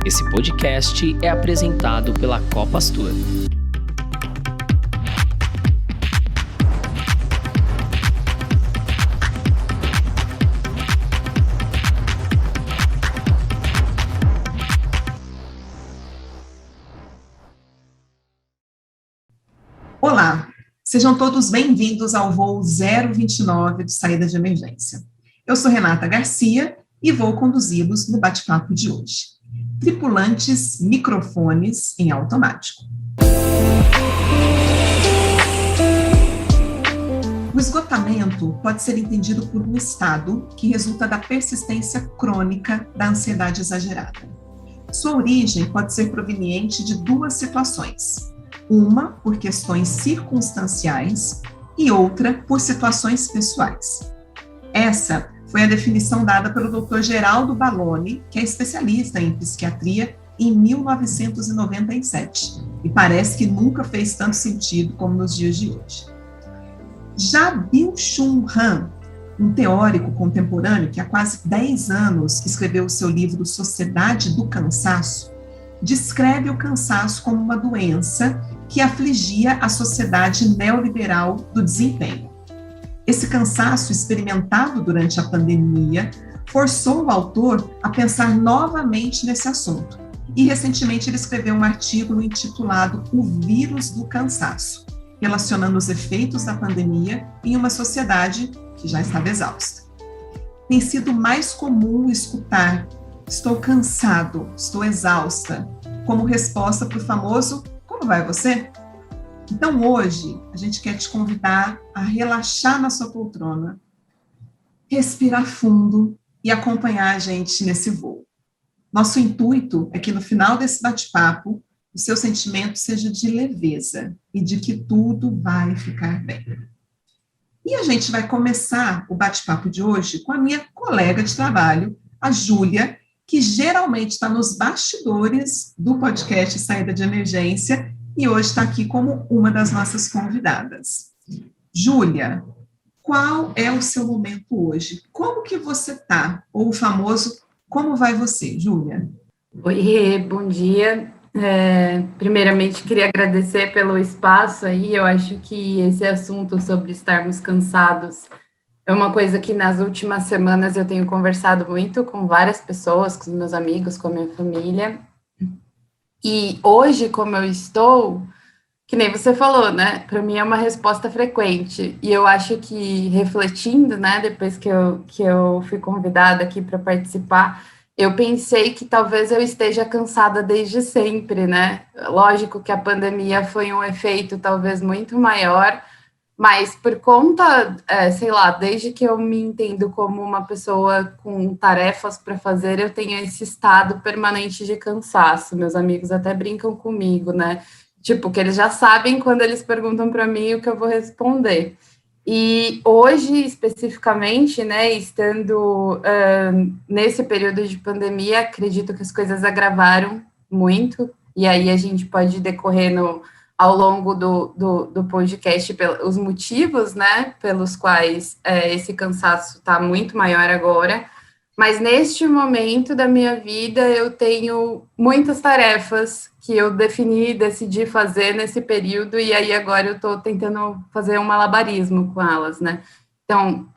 Esse podcast é apresentado pela Copastur. Olá, sejam todos bem-vindos ao voo 029 de saída de emergência. Eu sou Renata Garcia e vou conduzi-los no bate-papo de hoje. Tripulantes, microfones em automático. O esgotamento pode ser entendido por um estado que resulta da persistência crônica da ansiedade exagerada. Sua origem pode ser proveniente de duas situações. Uma por questões circunstanciais e outra por situações pessoais. Essa foi a definição dada pelo Dr. Geraldo Balloni, que é especialista em psiquiatria, em 1997, e parece que nunca fez tanto sentido como nos dias de hoje. Já Byung-Chul Han, um teórico contemporâneo que há quase 10 anos escreveu o seu livro Sociedade do Cansaço, descreve o cansaço como uma doença que afligia a sociedade neoliberal do desempenho. Esse cansaço experimentado durante a pandemia forçou o autor a pensar novamente nesse assunto. E recentemente ele escreveu um artigo intitulado O Vírus do Cansaço, relacionando os efeitos da pandemia em uma sociedade que já estava exausta. Tem sido mais comum escutar "estou cansado, estou exausta", como resposta para o famoso "como vai você?". Então hoje a gente quer te convidar a relaxar na sua poltrona, respirar fundo e acompanhar a gente nesse voo. Nosso intuito é que no final desse bate-papo o seu sentimento seja de leveza e de que tudo vai ficar bem. E a gente vai começar o bate-papo de hoje com a minha colega de trabalho, a Júlia, que geralmente está nos bastidores do podcast Saída de Emergência e hoje está aqui como uma das nossas convidadas. Júlia, qual é o seu momento hoje? Como que você está? Ou o famoso, como vai você, Júlia? Oi, bom dia. Primeiramente, queria agradecer pelo espaço aí. Eu acho que esse assunto sobre estarmos cansados é uma coisa que nas últimas semanas eu tenho conversado muito com várias pessoas, com os meus amigos, com a minha família. E hoje, como eu estou, que nem você falou, né? Para mim é uma resposta frequente. E eu acho que refletindo, né? Depois que eu fui convidada aqui para participar, eu pensei que talvez eu esteja cansada desde sempre, né? Lógico que a pandemia foi um efeito talvez muito maior, mas por conta, sei lá, desde que eu me entendo como uma pessoa com tarefas para fazer, eu tenho esse estado permanente de cansaço. Meus amigos até brincam comigo, né? Tipo, que eles já sabem quando eles perguntam para mim o que eu vou responder. E hoje, especificamente, né, estando nesse período de pandemia, acredito que as coisas agravaram muito, e aí a gente pode decorrer ao longo do podcast os motivos, né, pelos quais esse cansaço está muito maior agora. Mas neste momento da minha vida, eu tenho muitas tarefas que eu decidi fazer nesse período, e aí agora eu estou tentando fazer um malabarismo com elas, né? Então,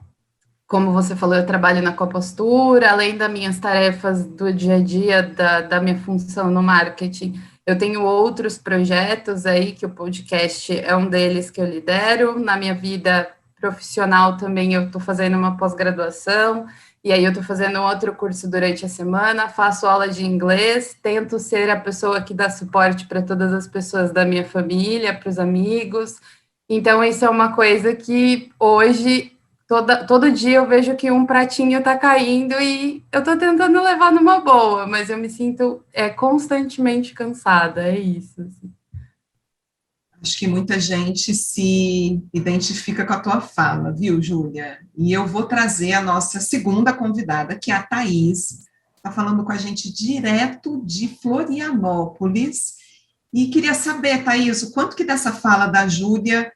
como você falou, eu trabalho na Copastur, além das minhas tarefas do dia a dia, da minha função no marketing, eu tenho outros projetos aí, que o podcast é um deles que eu lidero. Na minha vida profissional também eu estou fazendo uma pós-graduação, e aí eu estou fazendo um outro curso durante a semana, faço aula de inglês, tento ser a pessoa que dá suporte para todas as pessoas da minha família, para os amigos. Então, isso é uma coisa que hoje, todo dia eu vejo que um pratinho está caindo e eu estou tentando levar numa boa, mas eu me sinto constantemente cansada, é isso. Assim. Acho que muita gente se identifica com a tua fala, viu, Júlia? E eu vou trazer a nossa segunda convidada, que é a Thaís, está falando com a gente direto de Florianópolis. E queria saber, Thaís, o quanto que dessa fala da Júlia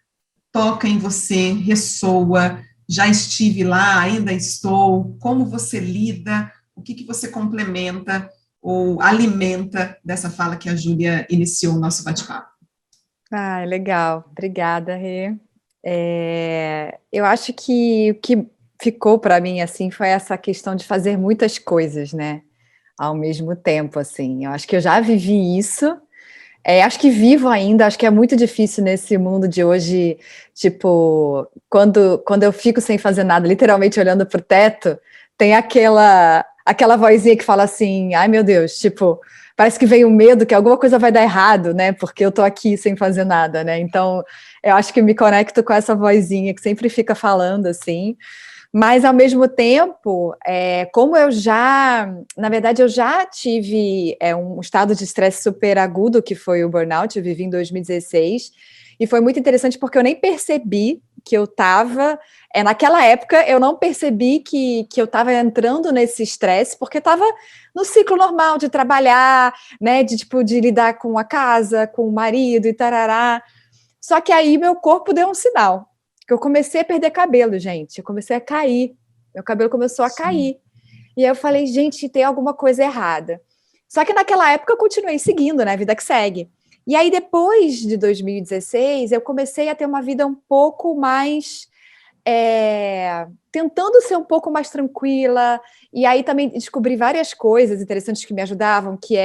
toca em você, ressoa, já estive lá, ainda estou, como você lida, o que você complementa ou alimenta dessa fala que a Júlia iniciou o nosso bate-papo? Ah, legal. Obrigada, Rê. Eu acho que o que ficou para mim, assim, foi essa questão de fazer muitas coisas, né? Ao mesmo tempo, assim. Eu acho que eu já vivi isso. Acho que vivo ainda, acho que é muito difícil nesse mundo de hoje, tipo, quando eu fico sem fazer nada, literalmente olhando para o teto, tem aquela vozinha que fala assim, ai meu Deus, tipo, parece que vem um medo que alguma coisa vai dar errado, né? Porque eu tô aqui sem fazer nada, né? Então, eu acho que me conecto com essa vozinha que sempre fica falando assim. Mas, ao mesmo tempo, como na verdade, eu já tive um estado de estresse super agudo, que foi o burnout, eu vivi em 2016, e foi muito interessante porque eu nem percebi que eu estava, naquela época, eu não percebi que eu estava entrando nesse estresse, porque estava no ciclo normal de trabalhar, né, de lidar com a casa, com o marido e tarará. Só que aí meu corpo deu um sinal, que eu comecei a perder cabelo, gente. Eu comecei a cair. Meu cabelo começou a cair. E aí eu falei, gente, tem alguma coisa errada. Só que naquela época eu continuei seguindo, né? Vida que segue. E aí, depois de 2016, eu comecei a ter uma vida um pouco mais tentando ser um pouco mais tranquila, e aí também descobri várias coisas interessantes que me ajudavam, que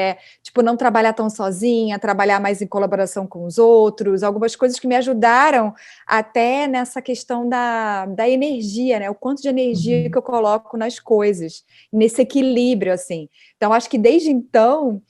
tipo, não trabalhar tão sozinha, trabalhar mais em colaboração com os outros, algumas coisas que me ajudaram até nessa questão da energia, né? O quanto de energia que eu coloco nas coisas, nesse equilíbrio, assim. Então, acho que desde então,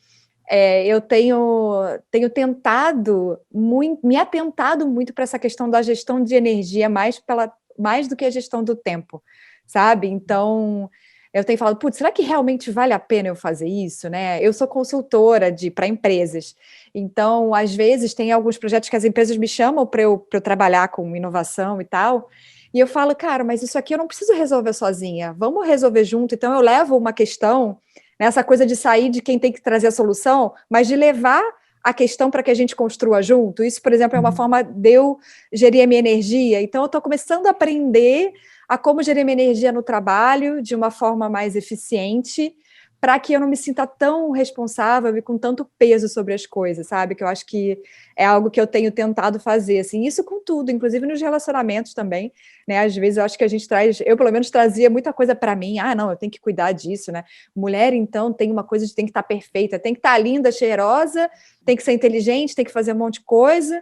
eu tenho tentado muito, me atentado muito para essa questão da gestão de energia mais do que a gestão do tempo, sabe? Então, eu tenho falado, putz, será que realmente vale a pena eu fazer isso, né? Eu sou consultora para empresas, então, às vezes, tem alguns projetos que as empresas me chamam para eu trabalhar com inovação e tal, e eu falo, cara, mas isso aqui eu não preciso resolver sozinha, vamos resolver junto. Então, eu levo uma questão, nessa coisa de sair de quem tem que trazer a solução, mas de levar a questão para que a gente construa junto. Isso, por exemplo, é uma forma de eu gerir a minha energia. Então, eu estou começando a aprender a como gerir minha energia no trabalho de uma forma mais eficiente, para que eu não me sinta tão responsável e com tanto peso sobre as coisas, sabe? Que eu acho que é algo que eu tenho tentado fazer, assim, isso com tudo, inclusive nos relacionamentos também, né? Às vezes eu acho que a gente eu pelo menos trazia muita coisa para mim, não, eu tenho que cuidar disso, né? Mulher, então, tem uma coisa de tem que estar perfeita, tem que estar linda, cheirosa, tem que ser inteligente, tem que fazer um monte de coisa,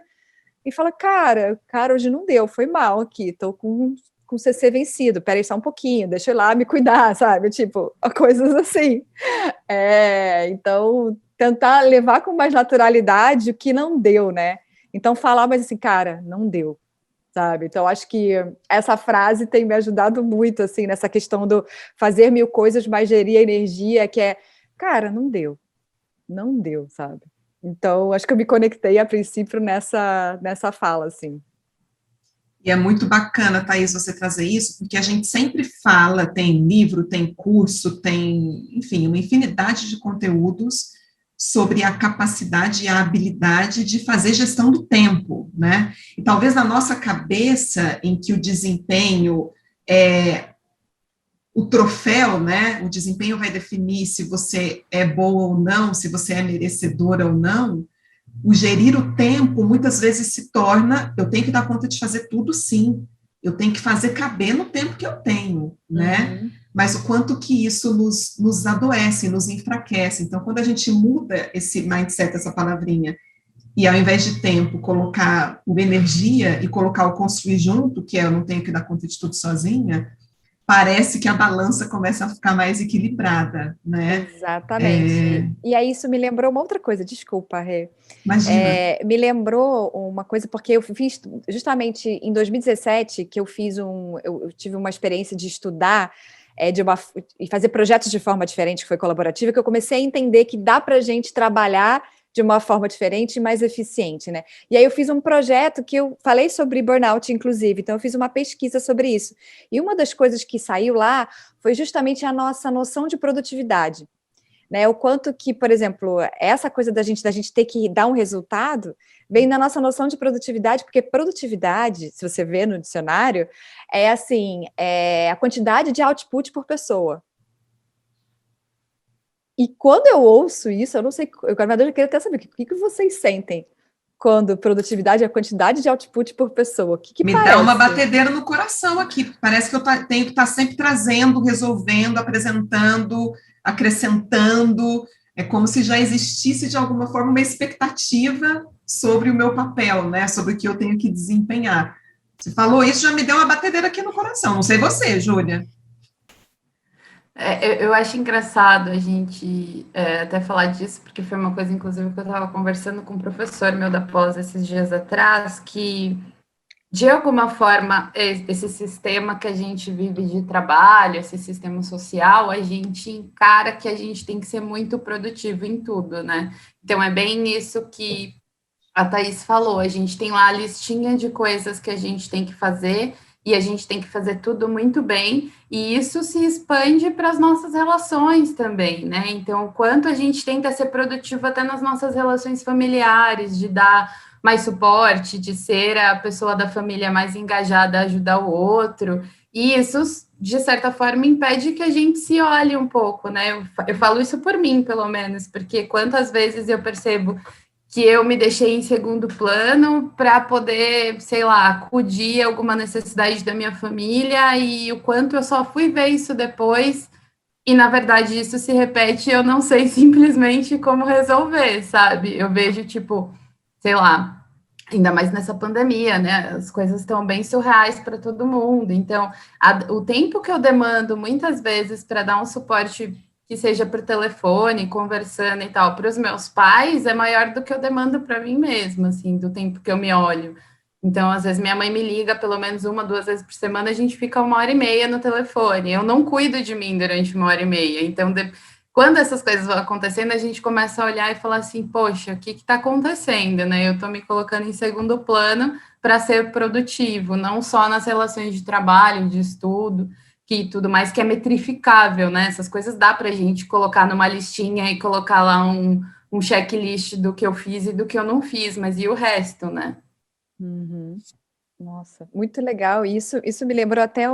e fala, cara, hoje não deu, foi mal aqui, tô com CC vencido, peraí só um pouquinho, deixa eu ir lá me cuidar, sabe? Tipo, coisas assim. Então, tentar levar com mais naturalidade o que não deu, né? Então, falar, mas assim, cara, não deu, sabe? Então, acho que essa frase tem me ajudado muito, assim, nessa questão do fazer mil coisas, mas gerir a energia, que cara, não deu, sabe? Então, acho que eu me conectei a princípio nessa fala, assim. E é muito bacana, Thaís, você trazer isso, porque a gente sempre fala, tem livro, tem curso, tem, enfim, uma infinidade de conteúdos sobre a capacidade e a habilidade de fazer gestão do tempo, né? E talvez na nossa cabeça, em que o desempenho o troféu, né? O desempenho vai definir se você é boa ou não, se você é merecedora ou não. O gerir o tempo muitas vezes se torna, eu tenho que dar conta de fazer tudo, sim, eu tenho que fazer caber no tempo que eu tenho, né? Mas o quanto que isso nos adoece, nos enfraquece. Então, quando a gente muda esse mindset, essa palavrinha, e ao invés de tempo, colocar o energia e colocar o construir junto, que eu não tenho que dar conta de tudo sozinha, parece que a balança começa a ficar mais equilibrada, né? Exatamente. E aí isso me lembrou uma outra coisa, desculpa, Rê. Imagina. Me lembrou uma coisa, porque eu fiz justamente em 2017, que eu tive uma experiência de estudar e fazer projetos de forma diferente, que foi colaborativa, que eu comecei a entender que dá para a gente trabalhar de uma forma diferente e mais eficiente, né? E aí eu fiz um projeto que eu falei sobre burnout, inclusive, então eu fiz uma pesquisa sobre isso. E uma das coisas que saiu lá foi justamente a nossa noção de produtividade, né? O quanto que, por exemplo, essa coisa da gente ter que dar um resultado vem da nossa noção de produtividade, porque produtividade, se você vê no dicionário, é a quantidade de output por pessoa. E quando eu ouço isso, eu não sei, eu queria até saber o que vocês sentem quando produtividade é a quantidade de output por pessoa. O que Me parece? dá uma batedeira no coração aqui. Parece que eu tenho que estar sempre trazendo, resolvendo, apresentando, acrescentando. É como se já existisse, de alguma forma, uma expectativa sobre o meu papel, né? Sobre o que eu tenho que desempenhar. Você falou isso, já me deu uma batedeira aqui no coração. Não sei você, Júlia. Eu acho engraçado a gente até falar disso, porque foi uma coisa, inclusive, que eu estava conversando com um professor meu da pós esses dias atrás, que, de alguma forma, esse sistema que a gente vive de trabalho, esse sistema social, a gente encara que a gente tem que ser muito produtivo em tudo, né? Então, é bem isso que a Thaís falou, a gente tem lá a listinha de coisas que a gente tem que fazer, e a gente tem que fazer tudo muito bem, e isso se expande para as nossas relações também, né? Então, o quanto a gente tenta ser produtivo até nas nossas relações familiares, de dar mais suporte, de ser a pessoa da família mais engajada a ajudar o outro, e isso, de certa forma, impede que a gente se olhe um pouco, né? Eu falo isso por mim, pelo menos, porque quantas vezes eu percebo que eu me deixei em segundo plano para poder, sei lá, acudir a alguma necessidade da minha família, e o quanto eu só fui ver isso depois, e na verdade isso se repete, eu não sei simplesmente como resolver, sabe? Eu vejo, tipo, sei lá, ainda mais nessa pandemia, né? As coisas estão bem surreais para todo mundo, então o tempo que eu demando muitas vezes para dar um suporte que seja por telefone, conversando e tal, para os meus pais, é maior do que eu demando para mim mesma, assim, do tempo que eu me olho. Então, às vezes, minha mãe me liga pelo menos 1, 2 vezes por semana, a gente fica 1h30 no telefone. Eu não cuido de mim durante 1h30. Então, quando essas coisas vão acontecendo, a gente começa a olhar e falar assim, poxa, o que está acontecendo, né? Eu estou me colocando em segundo plano para ser produtivo, não só nas relações de trabalho, de estudo, que tudo mais que é metrificável, né? Essas coisas dá para a gente colocar numa listinha e colocar lá um checklist do que eu fiz e do que eu não fiz, mas e o resto, né? Uhum. Nossa, muito legal. Isso me lembrou até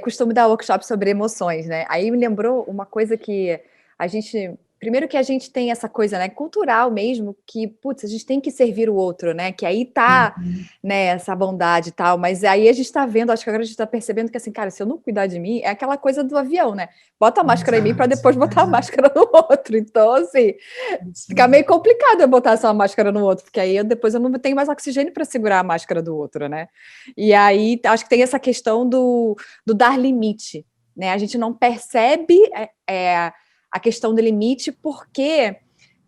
costume dar workshop sobre emoções, né? Aí me lembrou uma coisa que a gente. Primeiro que a gente tem essa coisa, né, cultural mesmo, que, putz, a gente tem que servir o outro, né? Que aí tá, né, essa bondade e tal, mas aí a gente tá vendo, acho que agora a gente tá percebendo que, assim, cara, se eu não cuidar de mim, é aquela coisa do avião, né? Bota a máscara em mim para depois botar a máscara no outro. Então, assim, fica meio complicado eu botar só a máscara no outro, porque aí depois eu não tenho mais oxigênio para segurar a máscara do outro, né? E aí acho que tem essa questão do dar limite, né? A gente não percebe a questão do limite porque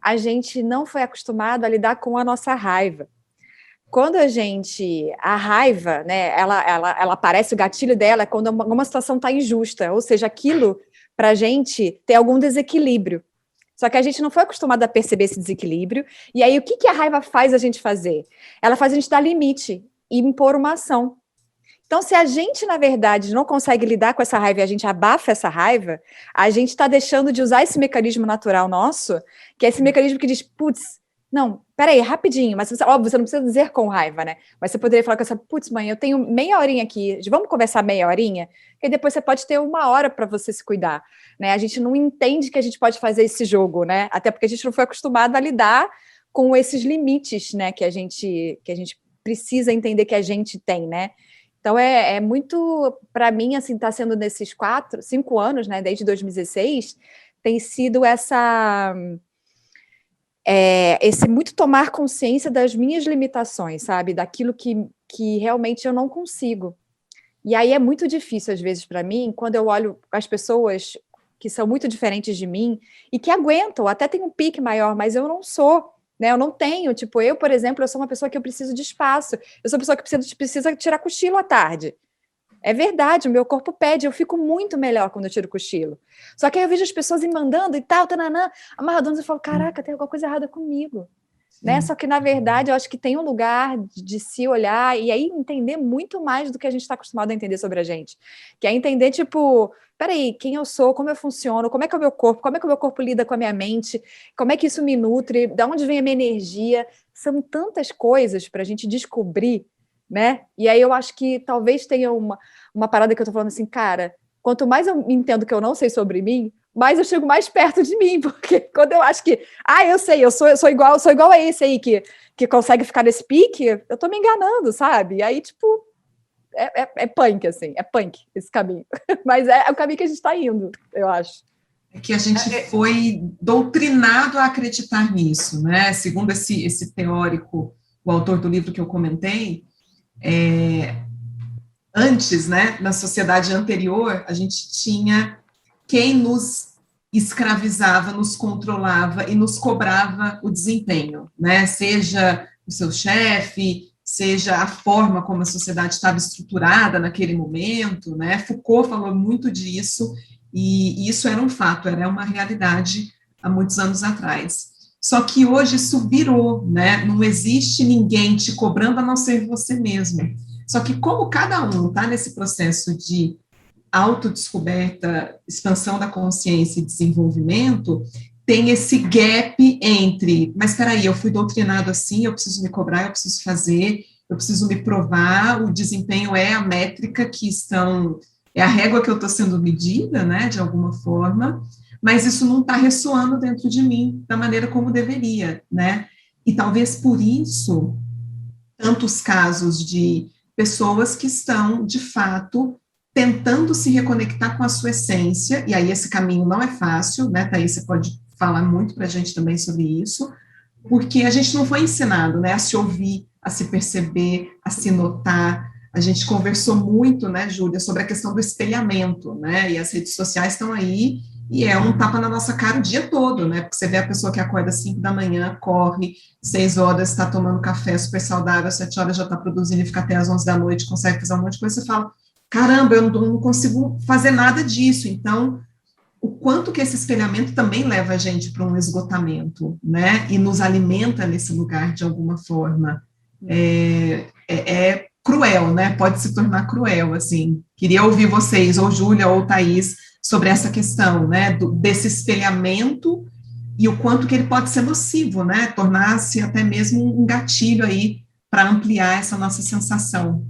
a gente não foi acostumado a lidar com a nossa raiva. Quando a raiva, né, ela aparece, o gatilho dela é quando alguma situação está injusta, ou seja, aquilo para a gente tem algum desequilíbrio. Só que a gente não foi acostumado a perceber esse desequilíbrio, e aí o que a raiva faz a gente fazer? Ela faz a gente dar limite e impor uma ação. Então, se a gente, na verdade, não consegue lidar com essa raiva e a gente abafa essa raiva, a gente está deixando de usar esse mecanismo natural nosso, que é esse mecanismo que diz, putz, não, peraí, rapidinho, mas óbvio, você não precisa dizer com raiva, né? Mas você poderia falar com essa, putz, mãe, eu tenho meia horinha aqui, vamos conversar meia horinha? E depois você pode ter 1 hora para você se cuidar, né? A gente não entende que a gente pode fazer esse jogo, né? Até porque a gente não foi acostumado a lidar com esses limites, né? Que a gente precisa entender que a gente tem, né? Então, é muito, para mim, assim, está sendo nesses 5 anos, né, desde 2016, tem sido esse muito tomar consciência das minhas limitações, sabe, daquilo que realmente eu não consigo. E aí é muito difícil, às vezes, para mim, quando eu olho as pessoas que são muito diferentes de mim e que aguentam, até tem um pique maior, mas eu não sou. Né, eu não tenho, tipo, eu, por exemplo, eu sou uma pessoa que eu preciso de espaço, eu sou uma pessoa que precisa tirar cochilo à tarde. É verdade, o meu corpo pede, eu fico muito melhor quando eu tiro cochilo. Só que aí eu vejo as pessoas me mandando e tal, tananã, amarradonas, e eu falo, caraca, tem alguma coisa errada comigo. Né? Só que, na verdade, eu acho que tem um lugar de se olhar e aí entender muito mais do que a gente está acostumado a entender sobre a gente. Que é entender, tipo, peraí, quem eu sou, como eu funciono, como é que é o meu corpo, como é que o meu corpo lida com a minha mente, como é que isso me nutre, de onde vem a minha energia. São tantas coisas para a gente descobrir, né? E aí eu acho que talvez tenha uma parada que eu tô falando assim, cara, quanto mais eu entendo que eu não sei sobre mim, mais eu chego mais perto de mim, porque quando eu acho que, eu sei, eu sou igual a esse aí que consegue ficar nesse pique, eu tô me enganando, sabe? E aí, tipo, é punk, assim, é punk esse caminho. Mas é o caminho que a gente está indo, eu acho. É que a gente foi doutrinado a acreditar nisso, né? Segundo esse teórico, o autor do livro que eu comentei, antes, né, na sociedade anterior, a gente tinha quem nos escravizava, nos controlava e nos cobrava o desempenho, né? Seja o seu chefe, seja a forma como a sociedade estava estruturada naquele momento, né? Foucault falou muito disso, e isso era um fato, era uma realidade há muitos anos atrás. Só que hoje isso virou, né? Não existe ninguém te cobrando a não ser você mesmo. Só que como cada um está nesse processo de autodescoberta, expansão da consciência e desenvolvimento, tem esse gap entre, mas espera aí, eu fui doutrinado assim, eu preciso me cobrar, eu preciso fazer, eu preciso me provar, o desempenho é a métrica é a régua que eu estou sendo medida, né, de alguma forma, mas isso não está ressoando dentro de mim da maneira como deveria, né, e talvez por isso, tantos casos de pessoas que estão, de fato, tentando se reconectar com a sua essência, e aí esse caminho não é fácil, né, Thaís, você pode falar muito para a gente também sobre isso, porque a gente não foi ensinado, né, a se ouvir, a se perceber, a se notar. A gente conversou muito, né, Júlia, sobre a questão do espelhamento, né, e as redes sociais estão aí, e é um tapa na nossa cara o dia todo, né, porque você vê a pessoa que acorda às 5 da manhã, corre, 6 horas está tomando café super saudável, às 7 horas já está produzindo e fica até às 11 da noite, consegue fazer um monte de coisa, você fala, caramba, eu não consigo fazer nada disso. Então, o quanto que esse espelhamento também leva a gente para um esgotamento, né, e nos alimenta nesse lugar de alguma forma, é cruel, né, pode se tornar cruel, assim. Queria ouvir vocês, ou Júlia ou Thaís, sobre essa questão, né, desse espelhamento e o quanto que ele pode ser nocivo, né, tornar-se até mesmo um gatilho aí para ampliar essa nossa sensação.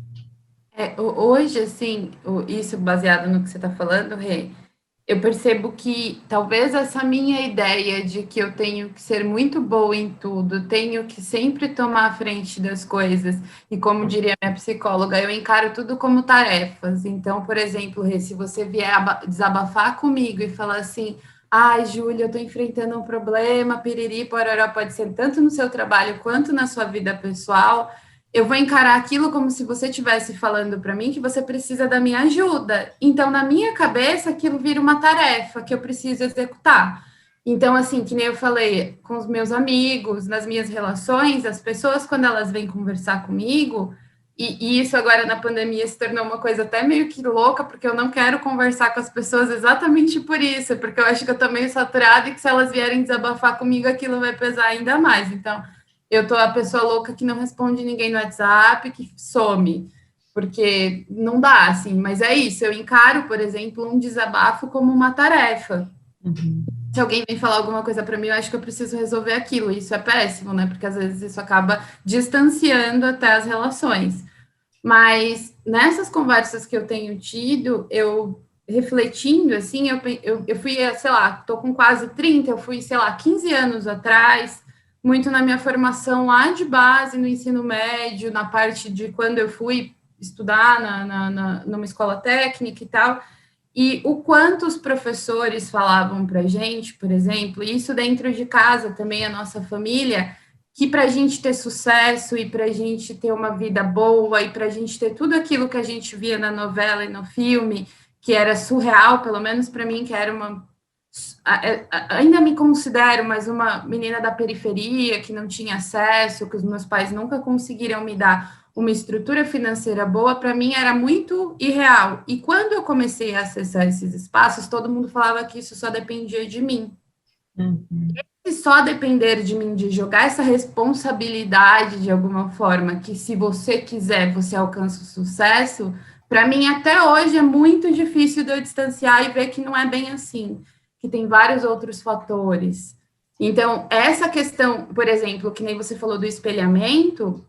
Hoje, assim, isso baseado no que você está falando, Rê, eu percebo que talvez essa minha ideia de que eu tenho que ser muito boa em tudo, tenho que sempre tomar a frente das coisas, e como diria minha psicóloga, eu encaro tudo como tarefas. Então, por exemplo, Rê, se você vier desabafar comigo e falar assim, ai, Júlia, eu estou enfrentando um problema, piriri, pororó, pode ser tanto no seu trabalho quanto na sua vida pessoal, eu vou encarar aquilo como se você estivesse falando para mim que você precisa da minha ajuda. Então, na minha cabeça, aquilo vira uma tarefa que eu preciso executar. Então, assim, que nem eu falei com os meus amigos, nas minhas relações, as pessoas, quando elas vêm conversar comigo, e isso agora na pandemia se tornou uma coisa até meio que louca, porque eu não quero conversar com as pessoas exatamente por isso, porque eu acho que eu estou meio saturada e que se elas vierem desabafar comigo, aquilo vai pesar ainda mais. Então, eu tô a pessoa louca que não responde ninguém no WhatsApp, que some, porque não dá, assim, mas é isso, eu encaro, por exemplo, um desabafo como uma tarefa. Uhum. Se alguém vem falar alguma coisa para mim, eu acho que eu preciso resolver aquilo, isso é péssimo, né, porque às vezes isso acaba distanciando até as relações. Mas nessas conversas que eu tenho tido, eu refletindo, assim, eu fui, sei lá, tô com quase 30, eu fui, sei lá, 15 anos atrás, muito na minha formação lá de base, no ensino médio, na parte de quando eu fui estudar numa escola técnica e tal, e o quanto os professores falavam para a gente, por exemplo, isso dentro de casa também, a nossa família, que para a gente ter sucesso e para a gente ter uma vida boa e para a gente ter tudo aquilo que a gente via na novela e no filme, que era surreal, pelo menos para mim, que era ainda me considero mais uma menina da periferia, que não tinha acesso, que os meus pais nunca conseguiram me dar uma estrutura financeira boa, para mim era muito irreal. E quando eu comecei a acessar esses espaços, todo mundo falava que isso só dependia de mim. Uhum. E só depender de mim, de jogar essa responsabilidade de alguma forma, que se você quiser, você alcança o sucesso, para mim até hoje é muito difícil de eu distanciar e ver que não é bem assim, que tem vários outros fatores. Então, essa questão, por exemplo, que nem você falou do espelhamento,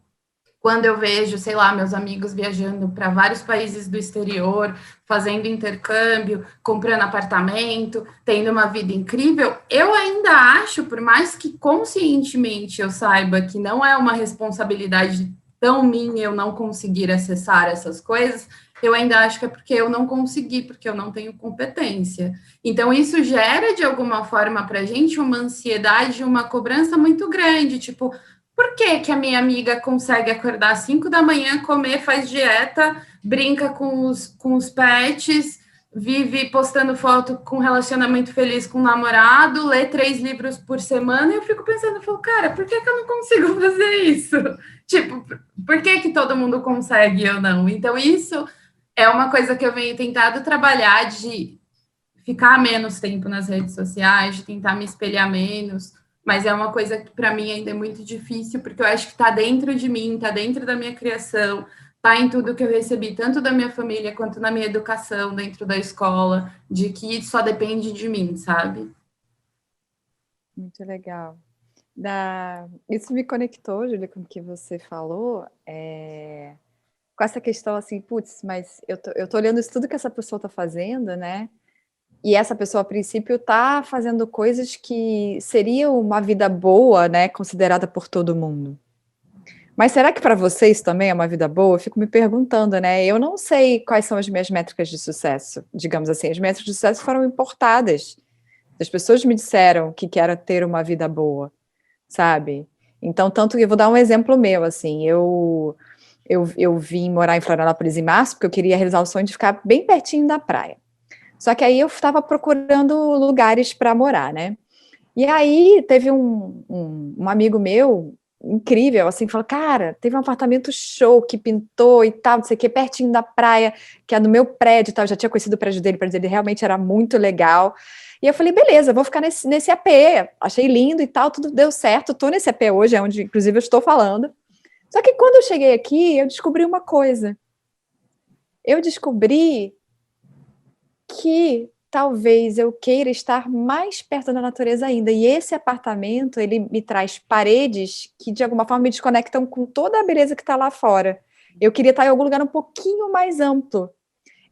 Quando eu vejo, sei lá, meus amigos viajando para vários países do exterior, fazendo intercâmbio, comprando apartamento, tendo uma vida incrível, eu ainda acho, por mais que conscientemente eu saiba que não é uma responsabilidade tão minha eu não conseguir acessar essas coisas, eu ainda acho que é porque eu não consegui, porque eu não tenho competência. Então, isso gera, de alguma forma, para a gente uma ansiedade, uma cobrança muito grande, tipo, por que que a minha amiga consegue acordar às 5 da manhã, comer, faz dieta, brinca com os pets, vive postando foto com relacionamento feliz com o namorado, lê 3 livros por semana, e eu fico pensando, eu falo, cara, por que que eu não consigo fazer isso? Tipo, por que que todo mundo consegue e eu não? Então, isso é uma coisa que eu venho tentado trabalhar, de ficar menos tempo nas redes sociais, de tentar me espelhar menos, mas é uma coisa que para mim ainda é muito difícil, porque eu acho que está dentro de mim, está dentro da minha criação, está em tudo que eu recebi, tanto da minha família quanto na minha educação dentro da escola, de que só depende de mim, sabe? Muito legal. Isso me conectou, Júlia, com o que você falou, com essa questão assim, putz, mas eu tô olhando isso tudo que essa pessoa está fazendo, né? E essa pessoa, a princípio, está fazendo coisas que seriam uma vida boa, né, considerada por todo mundo. Mas será que para vocês também é uma vida boa? Eu fico me perguntando, né? Eu não sei quais são as minhas métricas de sucesso, digamos assim. As métricas de sucesso foram importadas. As pessoas me disseram que quero ter uma vida boa, sabe? Então, tanto que eu vou dar um exemplo meu, assim, eu vim morar em Florianópolis em março, porque eu queria realizar o sonho de ficar bem pertinho da praia. Só que aí eu estava procurando lugares para morar, né? E aí teve um amigo meu, incrível, assim, falou, cara, teve um apartamento show que pintou e tal, não sei o que, pertinho da praia, que é no meu prédio e tal, eu já tinha conhecido o prédio dele realmente era muito legal. E eu falei, beleza, vou ficar nesse AP, achei lindo e tal, tudo deu certo, tô nesse AP hoje, é onde, inclusive, eu estou falando. Só que quando eu cheguei aqui, eu descobri uma coisa. Eu descobri que talvez eu queira estar mais perto da natureza ainda. E esse apartamento, ele me traz paredes que, de alguma forma, me desconectam com toda a beleza que está lá fora. Eu queria estar em algum lugar um pouquinho mais amplo.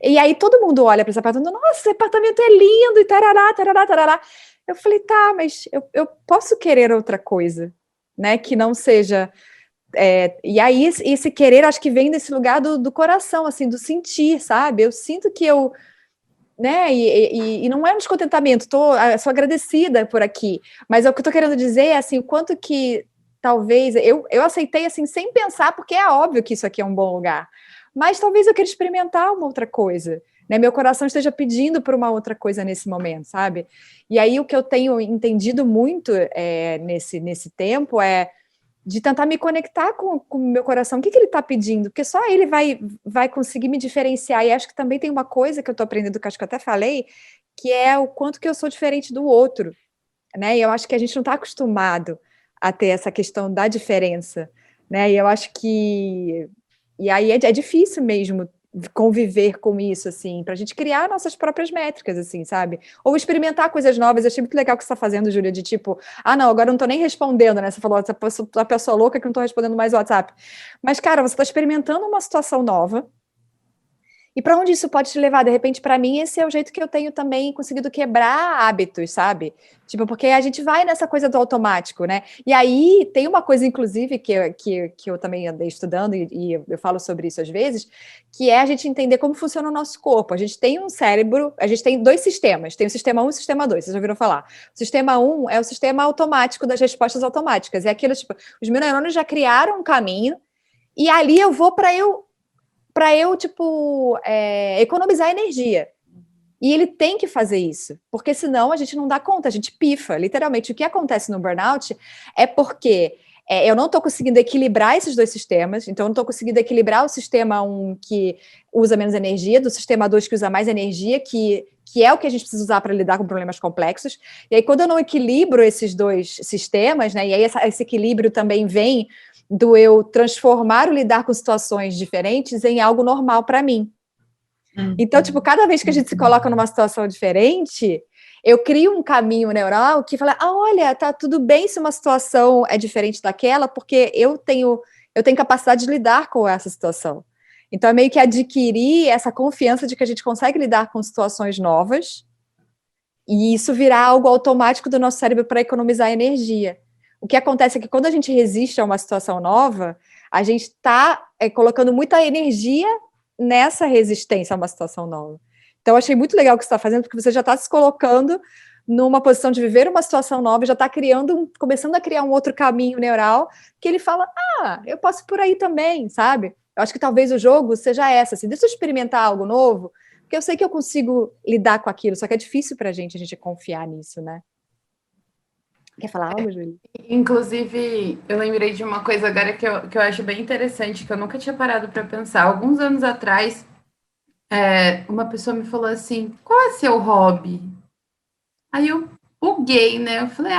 E aí todo mundo olha para esse apartamento, nossa, esse apartamento é lindo, e tarará, tarará, tarará. Eu falei, tá, mas eu posso querer outra coisa, né, que não seja... e aí esse querer, acho que vem desse lugar do coração, assim, do sentir, sabe? Eu sinto que eu... né, e não é um descontentamento, sou agradecida por aqui, mas o que eu tô querendo dizer é, assim, o quanto que talvez, eu aceitei, assim, sem pensar, porque é óbvio que isso aqui é um bom lugar, mas talvez eu queira experimentar uma outra coisa, né, meu coração esteja pedindo por uma outra coisa nesse momento, sabe? E aí o que eu tenho entendido muito nesse tempo é de tentar me conectar com o meu coração, o que ele está pedindo, porque só ele vai conseguir me diferenciar, e acho que também tem uma coisa que eu estou aprendendo, que acho que eu até falei, que é o quanto que eu sou diferente do outro, né, e eu acho que a gente não está acostumado a ter essa questão da diferença, né, e eu acho que, e aí é difícil mesmo conviver com isso, assim, para a gente criar nossas próprias métricas, assim, sabe? Ou experimentar coisas novas. Eu achei muito legal o que você está fazendo, Júlia, de tipo, não, agora eu não estou nem respondendo, né? Você falou, essa pessoa louca que não estou respondendo mais o WhatsApp. Mas, cara, você está experimentando uma situação nova. E para onde isso pode te levar? De repente, para mim, esse é o jeito que eu tenho também conseguido quebrar hábitos, sabe? Tipo, porque a gente vai nessa coisa do automático, né? E aí tem uma coisa, inclusive, que eu também andei estudando, e eu falo sobre isso às vezes, que é a gente entender como funciona o nosso corpo. A gente tem um cérebro, a gente tem 2 sistemas, tem o sistema 1 e o sistema 2, vocês já ouviram falar. O sistema 1 é o sistema automático das respostas automáticas, é aquilo, tipo, os meus neurônios já criaram um caminho, e ali eu vou para eu, tipo, economizar energia. E ele tem que fazer isso, porque senão a gente não dá conta, a gente pifa. Literalmente, o que acontece no burnout é porque eu não estou conseguindo equilibrar esses 2 sistemas, então eu não estou conseguindo equilibrar o sistema 1 que usa menos energia, do sistema 2 que usa mais energia, que é o que a gente precisa usar para lidar com problemas complexos. E aí, quando eu não equilibro esses 2 sistemas, né, e aí esse equilíbrio também vem do eu transformar o lidar com situações diferentes em algo normal para mim. Então, tipo, cada vez que a gente se coloca numa situação diferente, eu crio um caminho neural que fala, olha, tá tudo bem se uma situação é diferente daquela, porque eu tenho eu tenho capacidade de lidar com essa situação. Então, é meio que adquirir essa confiança de que a gente consegue lidar com situações novas e isso virar algo automático do nosso cérebro para economizar energia. O que acontece é que quando a gente resiste a uma situação nova, a gente está colocando muita energia nessa resistência a uma situação nova. Então, eu achei muito legal o que você está fazendo, porque você já está se colocando numa posição de viver uma situação nova, já está começando a criar um outro caminho neural, que ele fala, eu posso ir por aí também, sabe? Eu acho que talvez o jogo seja essa, assim, deixa eu experimentar algo novo, porque eu sei que eu consigo lidar com aquilo, só que é difícil para a gente confiar nisso, né? Quer falar algo, Júlia? Inclusive, eu lembrei de uma coisa agora que eu acho bem interessante, que eu nunca tinha parado para pensar. Alguns anos atrás, uma pessoa me falou assim, qual é seu hobby? Aí eu buguei, né? Eu falei,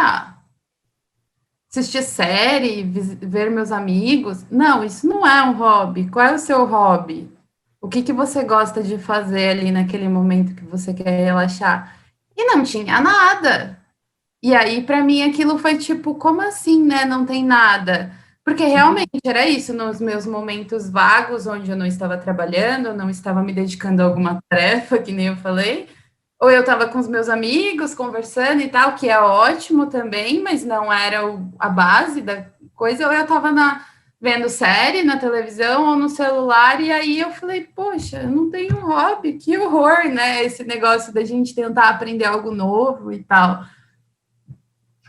assistir série, ver meus amigos. Não, isso não é um hobby. Qual é o seu hobby? O que você gosta de fazer ali naquele momento que você quer relaxar? E não tinha nada. E aí, para mim, aquilo foi tipo, como assim, né? Não tem nada. Porque realmente era isso, nos meus momentos vagos, onde eu não estava trabalhando, não estava me dedicando a alguma tarefa, que nem eu falei, ou eu estava com os meus amigos conversando e tal, que é ótimo também, mas não era a base da coisa, ou eu estava vendo série na televisão ou no celular, e aí eu falei, poxa, eu não tenho hobby, que horror, né? Esse negócio da gente tentar aprender algo novo e tal.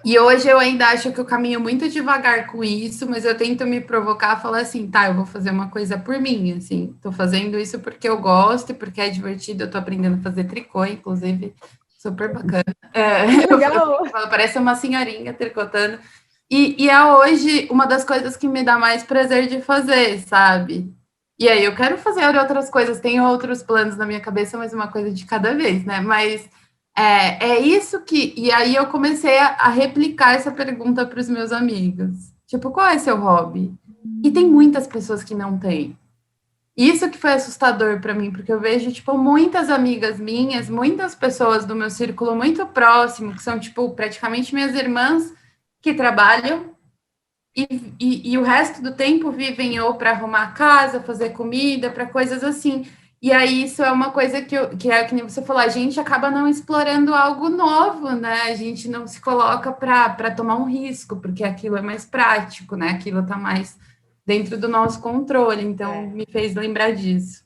E hoje eu ainda acho que eu caminho muito devagar com isso, mas eu tento me provocar, falar assim, tá, eu vou fazer uma coisa por mim, assim, tô fazendo isso porque eu gosto e porque é divertido, eu tô aprendendo a fazer tricô, inclusive, super bacana. Legal! Parece uma senhorinha tricotando. E é hoje uma das coisas que me dá mais prazer de fazer, sabe? E aí eu quero fazer outras coisas, tenho outros planos na minha cabeça, mas uma coisa de cada vez, né? Mas é isso que... E aí eu comecei a replicar essa pergunta para os meus amigos. Tipo, qual é seu hobby? E tem muitas pessoas que não têm. Isso que foi assustador para mim, porque eu vejo, tipo, muitas amigas minhas, muitas pessoas do meu círculo muito próximo, que são, tipo, praticamente minhas irmãs, que trabalham e o resto do tempo vivem ou para arrumar casa, fazer comida, para coisas assim. E aí isso é uma coisa que é que nem você falou, a gente acaba não explorando algo novo, né? A gente não se coloca para tomar um risco, porque aquilo é mais prático, né? Aquilo está mais dentro do nosso controle, então me fez lembrar disso.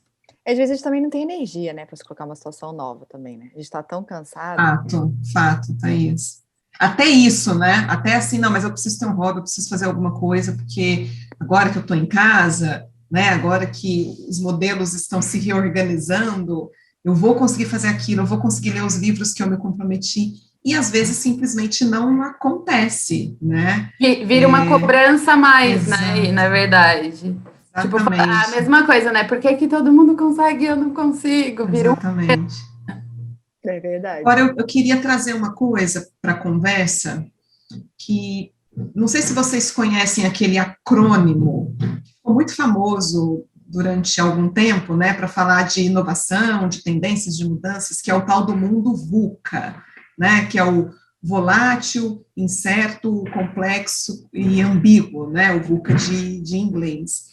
Às vezes a gente também não tem energia, né, para se colocar uma situação nova também, né? A gente está tão cansado. Fato, Thaís. Até isso, né? Até assim, não, mas eu preciso ter um hobby, eu preciso fazer alguma coisa, porque agora que eu estou em casa, né? Agora que os modelos estão se reorganizando, eu vou conseguir fazer aquilo, eu vou conseguir ler os livros que eu me comprometi. E às vezes simplesmente não acontece, né? Vira uma cobrança a mais, né? Na verdade. Tipo, a mesma coisa, né? Por que todo mundo consegue e eu não consigo? Vira Exatamente. É verdade. Agora, eu queria trazer uma coisa para a conversa, que não sei se vocês conhecem aquele acrônimo, ficou muito famoso durante algum tempo, né, para falar de inovação, de tendências, de mudanças, que é o tal do mundo VUCA, né, que é o volátil, incerto, complexo e ambíguo, né, o VUCA de inglês.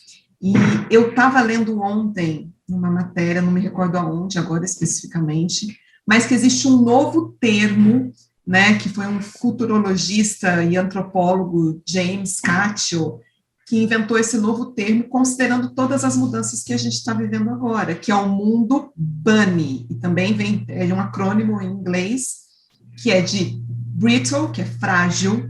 E eu estava lendo ontem uma matéria, não me recordo aonde agora especificamente, mas que existe um novo termo, né, que foi um futurologista e antropólogo, James Cattell, que inventou esse novo termo, considerando todas as mudanças que a gente está vivendo agora, que é o mundo bunny, e também é um acrônimo em inglês, que é de brittle, que é frágil,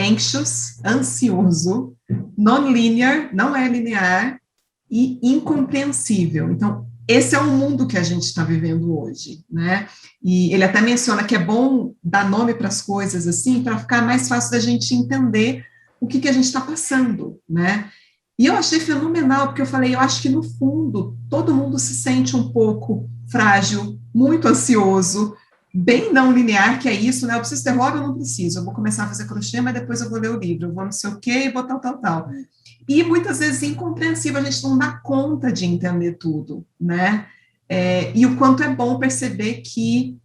anxious, ansioso, non-linear, não é linear, e incompreensível. Então, esse é o mundo que a gente está vivendo hoje, né? E ele até menciona que é bom dar nome para as coisas assim, para ficar mais fácil da gente entender o que a gente está passando, né? E eu achei fenomenal, porque eu falei, eu acho que no fundo todo mundo se sente um pouco frágil, muito ansioso, bem não linear, que é isso, né? Eu preciso ter hobby, eu não preciso. Eu vou começar a fazer crochê, mas depois eu vou ler o livro, eu vou não sei o quê, e vou tal. E muitas vezes incompreensível, a gente não dá conta de entender tudo, né? E o quanto é bom perceber que,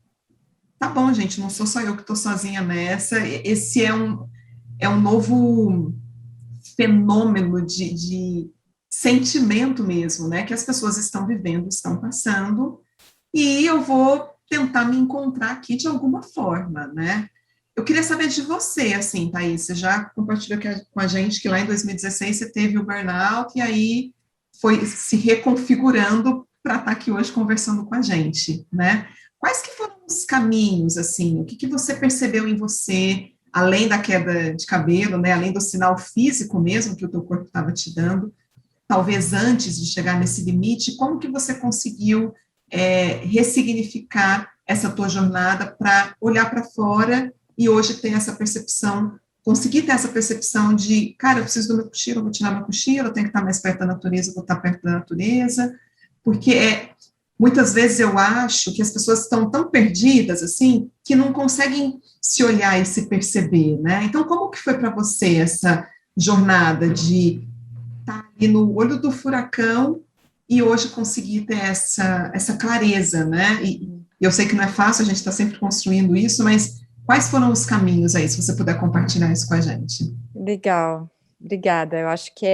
tá bom, gente, não sou só eu que estou sozinha nessa, esse é um novo fenômeno de sentimento mesmo, né, que as pessoas estão vivendo, estão passando, e eu vou tentar me encontrar aqui de alguma forma, né? Eu queria saber de você, assim, Thaís, você já compartilhou com a gente que lá em 2016 você teve o burnout e aí foi se reconfigurando para estar aqui hoje conversando com a gente, né? Quais que foram os caminhos, assim, o que você percebeu em você, além da queda de cabelo, né, além do sinal físico mesmo que o teu corpo estava te dando, talvez antes de chegar nesse limite, como que você conseguiu ressignificar essa tua jornada para olhar para fora e hoje ter essa percepção, conseguir ter essa percepção de, cara, eu preciso do meu cochilo, eu vou tirar meu cochilo, eu tenho que estar mais perto da natureza, eu vou estar perto da natureza, porque muitas vezes eu acho que as pessoas estão tão perdidas, assim, que não conseguem se olhar e se perceber, né? Então, como que foi para você essa jornada de estar ali no olho do furacão e hoje conseguir ter essa clareza, né? E eu sei que não é fácil, a gente está sempre construindo isso, mas quais foram os caminhos aí, se você puder compartilhar isso com a gente? Legal, obrigada. Eu acho que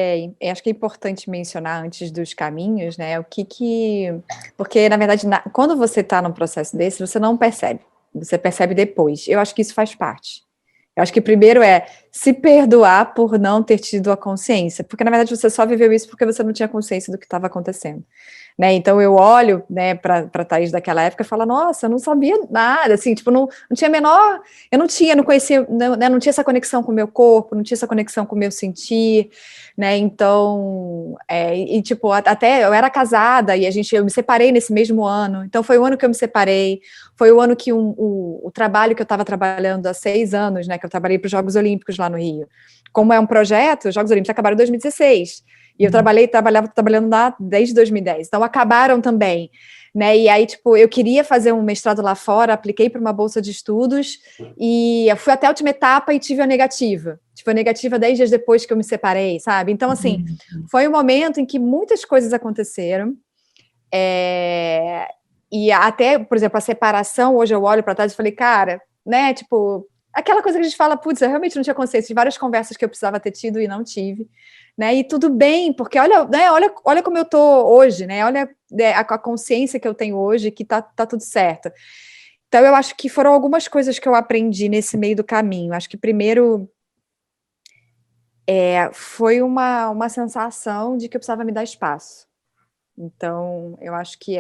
acho que é importante mencionar antes dos caminhos, né? Porque, na verdade, quando você está num processo desse, você não percebe, você percebe depois. Eu acho que isso faz parte. Eu acho que primeiro se perdoar por não ter tido a consciência, porque na verdade você só viveu isso porque você não tinha consciência do que estava acontecendo, né? Então eu olho, né, para Thaís daquela época e falo, nossa, eu não sabia nada, assim, tipo, não tinha a menor, não conhecia, não tinha essa conexão com o meu corpo, não tinha essa conexão com o meu sentir, né? Então, tipo, até eu era casada e eu me separei nesse mesmo ano, então foi o ano que eu me separei, foi o ano que o trabalho que eu estava trabalhando há 6 anos, né, que eu trabalhei para os Jogos Olímpicos lá no Rio. Como é um projeto, os Jogos Olímpicos acabaram em 2016. E eu trabalhava trabalhando lá desde 2010. Então, acabaram também, né? E aí, tipo, eu queria fazer um mestrado lá fora, apliquei para uma bolsa de estudos e eu fui até a última etapa e tive a negativa. Tive a negativa 10 dias depois que eu me separei, sabe? Então, assim, foi um momento em que muitas coisas aconteceram. E até, por exemplo, a separação, hoje eu olho para trás e falei, cara, né, tipo, aquela coisa que a gente fala, putz, eu realmente não tinha consciência de várias conversas que eu precisava ter tido e não tive, né, e tudo bem, porque olha como eu tô hoje, né, olha a consciência que eu tenho hoje, que tá tudo certo. Então, eu acho que foram algumas coisas que eu aprendi nesse meio do caminho. Acho que primeiro foi uma sensação de que eu precisava me dar espaço. Então, eu acho que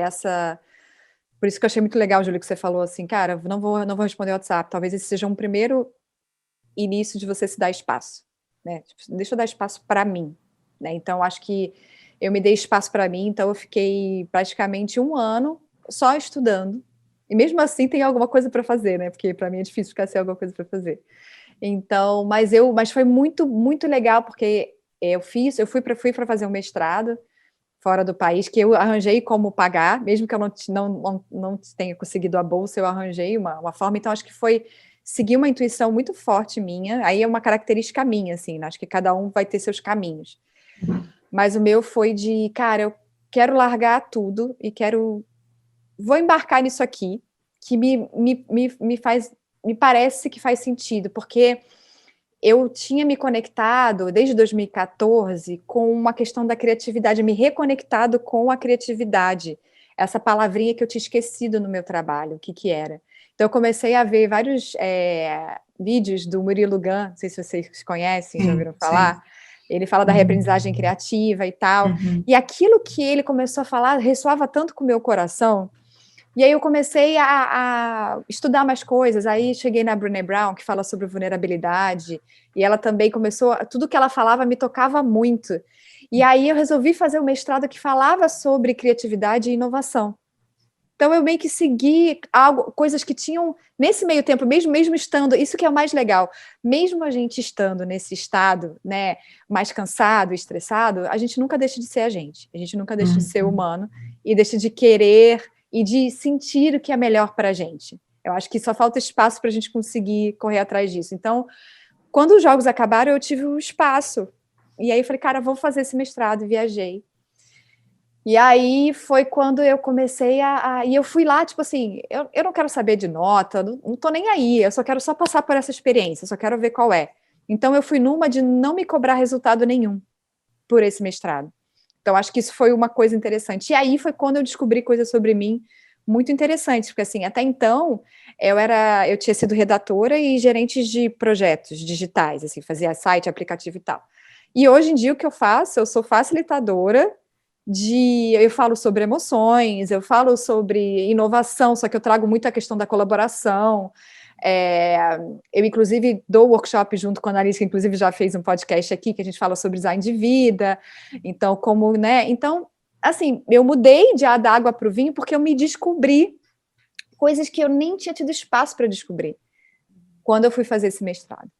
por isso que eu achei muito legal, Júlio, que você falou assim, cara, não vou responder o WhatsApp, talvez esse seja um primeiro início de você se dar espaço, né? Tipo, deixa eu dar espaço para mim, né? Então, acho que eu me dei espaço para mim, então eu fiquei praticamente 1 ano só estudando, e mesmo assim tem alguma coisa para fazer, né? Porque para mim é difícil ficar sem alguma coisa para fazer. Então, mas foi muito, muito legal, porque eu fui para fazer um mestrado fora do país, que eu arranjei como pagar, mesmo que eu não tenha conseguido a bolsa, eu arranjei uma forma, então acho que foi seguir uma intuição muito forte minha, aí é uma característica minha, assim, né? Acho que cada um vai ter seus caminhos. Mas o meu foi de, cara, eu quero largar tudo e vou embarcar nisso aqui, que me parece que faz sentido, porque eu tinha me conectado, desde 2014, com uma questão da criatividade, me reconectado com a criatividade, essa palavrinha que eu tinha esquecido no meu trabalho, o que era. Então, eu comecei a ver vários vídeos do Murilo Gun, não sei se vocês conhecem, já ouviram falar, sim. Ele fala da reaprendizagem criativa e tal, e aquilo que ele começou a falar ressoava tanto com o meu coração. E aí eu comecei a estudar mais coisas, aí cheguei na Brené Brown, que fala sobre vulnerabilidade, e ela também tudo que ela falava me tocava muito. E aí eu resolvi fazer um mestrado que falava sobre criatividade e inovação. Então eu meio que segui coisas que tinham, nesse meio tempo, mesmo estando, isso que é o mais legal, mesmo a gente estando nesse estado, né, mais cansado, estressado, a gente nunca deixa de ser a gente nunca deixa de ser humano, e deixa de querer e de sentir o que é melhor para a gente. Eu acho que só falta espaço para a gente conseguir correr atrás disso. Então, quando os jogos acabaram, eu tive um espaço. E aí eu falei, cara, vou fazer esse mestrado, e viajei. E aí foi quando eu comecei e eu fui lá, tipo assim, eu não quero saber de nota, não tô nem aí, eu só quero passar por essa experiência, só quero ver qual é. Então, eu fui numa de não me cobrar resultado nenhum por esse mestrado. Então, acho que isso foi uma coisa interessante. E aí foi quando eu descobri coisas sobre mim muito interessantes, porque assim, até então, eu tinha sido redatora e gerente de projetos digitais, assim, fazia site, aplicativo e tal. E hoje em dia o que eu faço, eu sou facilitadora eu falo sobre emoções, eu falo sobre inovação, só que eu trago muito a questão da colaboração. Eu, inclusive, dou workshop junto com a Annalise, que inclusive já fez um podcast aqui, que a gente fala sobre design de vida. Então, Então, assim, eu mudei da água para o vinho porque eu me descobri coisas que eu nem tinha tido espaço para descobrir quando eu fui fazer esse mestrado,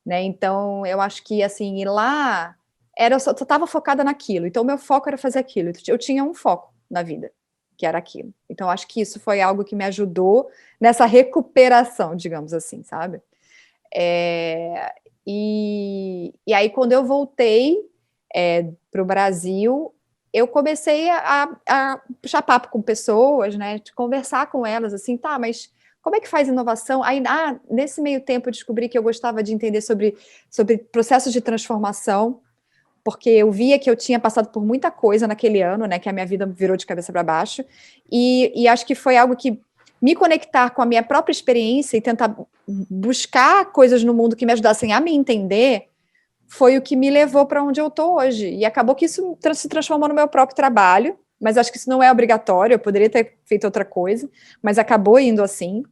né? Então, eu acho que, assim, ir lá... eu só estava focada naquilo, então o meu foco era fazer aquilo, eu tinha um foco na vida, que era aquilo. Então, acho que isso foi algo que me ajudou nessa recuperação, digamos assim, sabe? E aí, quando eu voltei para o Brasil, eu comecei a puxar papo com pessoas, né, de conversar com elas, assim, tá, mas como é que faz inovação? Aí, nesse meio tempo, eu descobri que eu gostava de entender sobre processos de transformação, porque eu via que eu tinha passado por muita coisa naquele ano, né, que a minha vida virou de cabeça para baixo, e acho que foi algo que me conectar com a minha própria experiência e tentar buscar coisas no mundo que me ajudassem a me entender, foi o que me levou para onde eu estou hoje, e acabou que isso se transformou no meu próprio trabalho, mas acho que isso não é obrigatório, eu poderia ter feito outra coisa, mas acabou indo assim,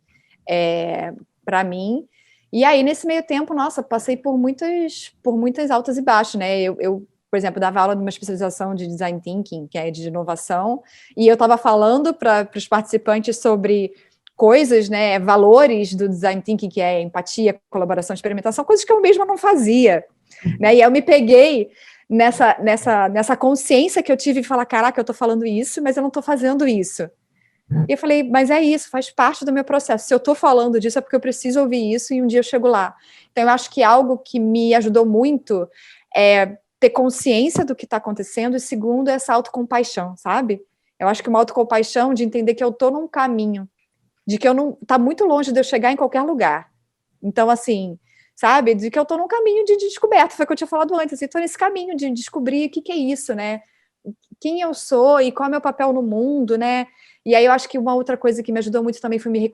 para mim. E aí, nesse meio tempo, nossa, passei por muitas altas e baixas, né? Eu, por exemplo, dava aula numa especialização de Design Thinking, que é de inovação, e eu estava falando para os participantes sobre coisas, né, valores do Design Thinking, que é empatia, colaboração, experimentação, coisas que eu mesma não fazia, né? E eu me peguei nessa consciência que eu tive de falar, caraca, eu estou falando isso, mas eu não estou fazendo isso. E eu falei, mas é isso, faz parte do meu processo. Se eu estou falando disso é porque eu preciso ouvir isso e um dia eu chego lá. Então, eu acho que algo que me ajudou muito é ter consciência do que está acontecendo e, segundo, essa autocompaixão, sabe? Eu acho que uma autocompaixão de entender que eu estou num caminho, de que eu não... Está muito longe de eu chegar em qualquer lugar. Então, assim, sabe? De que eu estou num caminho de descoberta. Foi o que eu tinha falado antes. Assim, estou nesse caminho de descobrir o que é isso, né? Quem eu sou e qual é o meu papel no mundo, né? E aí eu acho que uma outra coisa que me ajudou muito também foi me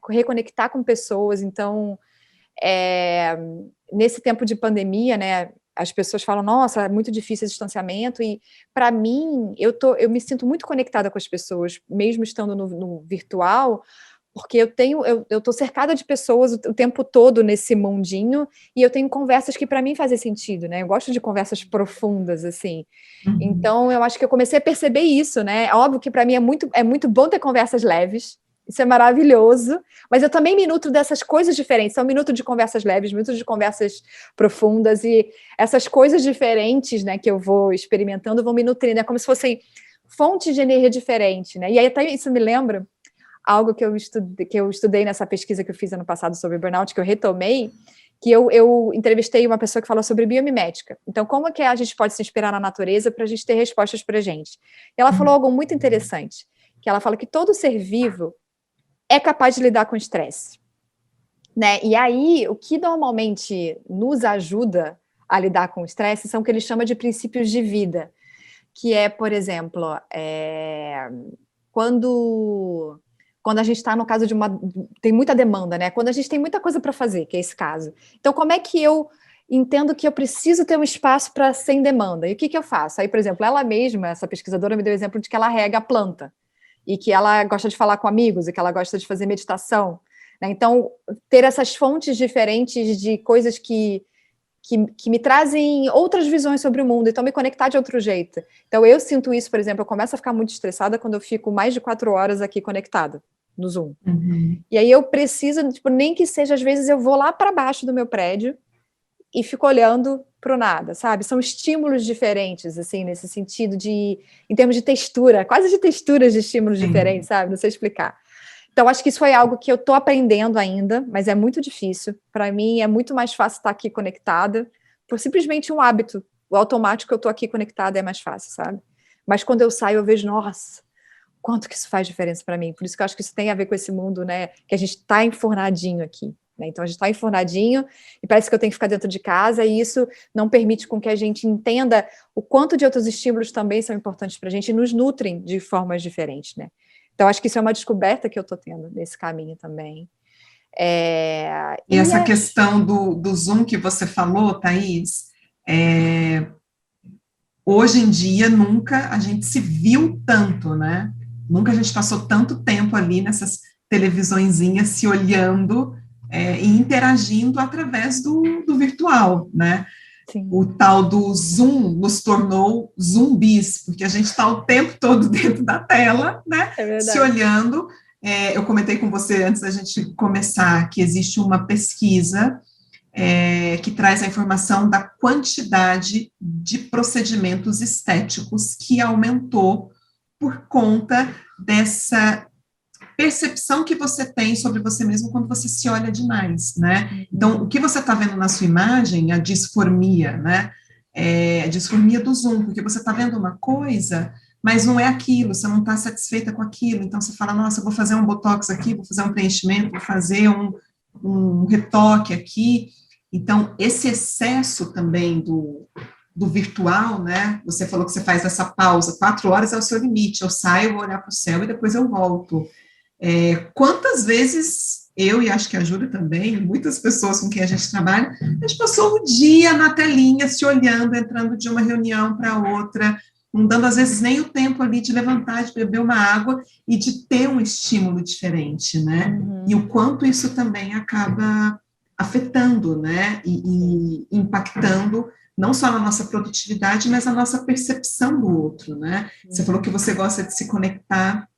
reconectar com pessoas. Então, nesse tempo de pandemia, né, as pessoas falam, nossa, é muito difícil esse distanciamento, e para mim, eu me sinto muito conectada com as pessoas, mesmo estando no virtual, porque eu estou cercada de pessoas o tempo todo nesse mundinho, e eu tenho conversas que para mim fazem sentido, né? Eu gosto de conversas profundas, assim. Então, eu acho que eu comecei a perceber isso, né? É óbvio que para mim é muito bom ter conversas leves, isso é maravilhoso, mas eu também me nutro dessas coisas diferentes. Então, eu me nutro de conversas leves, me nutro de conversas profundas, e essas coisas diferentes, né, que eu vou experimentando, vão me nutrindo, é como se fossem fontes de energia diferente, né? E aí até isso me lembra algo que eu estudei nessa pesquisa que eu fiz ano passado sobre burnout, que eu retomei, que eu entrevistei uma pessoa que falou sobre biomimética. Então, como é que a gente pode se inspirar na natureza para a gente ter respostas para a gente? E ela falou algo muito interessante, que ela fala que todo ser vivo é capaz de lidar com estresse, né? E aí, o que normalmente nos ajuda a lidar com o estresse são o que ele chama de princípios de vida, que é, por exemplo, quando a gente está no caso tem muita demanda, né? Quando a gente tem muita coisa para fazer, que é esse caso. Então, como é que eu entendo que eu preciso ter um espaço para sem demanda? E o que eu faço? Aí, por exemplo, ela mesma, essa pesquisadora, me deu o exemplo de que ela rega a planta e que ela gosta de falar com amigos e que ela gosta de fazer meditação, né? Então, ter essas fontes diferentes de coisas que me trazem outras visões sobre o mundo, então me conectar de outro jeito. Então, eu sinto isso, por exemplo, eu começo a ficar muito estressada quando eu fico mais de 4 horas aqui conectada no Zoom. E aí eu preciso, tipo, nem que seja, às vezes eu vou lá para baixo do meu prédio e fico olhando para o nada, sabe? São estímulos diferentes, assim, nesse sentido em termos de textura, quase de texturas de estímulos diferentes, sabe? Não sei explicar. Então, acho que isso foi algo que eu estou aprendendo ainda, mas é muito difícil. Para mim, é muito mais fácil estar aqui conectada, por simplesmente um hábito. O automático, eu estou aqui conectada, é mais fácil, sabe? Mas quando eu saio, eu vejo, nossa, quanto que isso faz diferença para mim. Por isso que eu acho que isso tem a ver com esse mundo, né? Que a gente está enfornadinho aqui. né? Então, a gente está enfornadinho e parece que eu tenho que ficar dentro de casa, e isso não permite com que a gente entenda o quanto de outros estímulos também são importantes para a gente e nos nutrem de formas diferentes, né? Então, acho que isso é uma descoberta que eu estou tendo nesse caminho também. E essa questão do Zoom que você falou, Thaís, hoje em dia nunca a gente se viu tanto, né? Nunca a gente passou tanto tempo ali nessas televisõezinhas se olhando e interagindo através do virtual, né? Sim. O tal do Zoom nos tornou zumbis, porque a gente está o tempo todo dentro da tela, né? Se olhando. Eu comentei com você antes da gente começar que existe uma pesquisa que traz a informação da quantidade de procedimentos estéticos que aumentou por conta dessa percepção que você tem sobre você mesmo quando você se olha demais, né? Então, o que você está vendo na sua imagem, a disformia, né? A disformia do Zoom, porque você está vendo uma coisa, mas não é aquilo, você não está satisfeita com aquilo, então você fala, nossa, eu vou fazer um botox aqui, vou fazer um preenchimento, vou fazer um retoque aqui. Então, esse excesso também do virtual, né? Você falou que você faz essa pausa, 4 horas é o seu limite, eu saio, vou olhar para o céu e depois eu volto. Quantas vezes eu, e acho que a Júlia também, muitas pessoas com quem a gente trabalha, a gente passou o dia na telinha, se olhando, entrando de uma reunião para outra, não dando às vezes nem o tempo ali de levantar, de beber uma água e de ter um estímulo diferente, né? E o quanto isso também acaba afetando, né? E impactando não só na nossa produtividade, mas na nossa percepção do outro, né? Você falou que você gosta de se conectar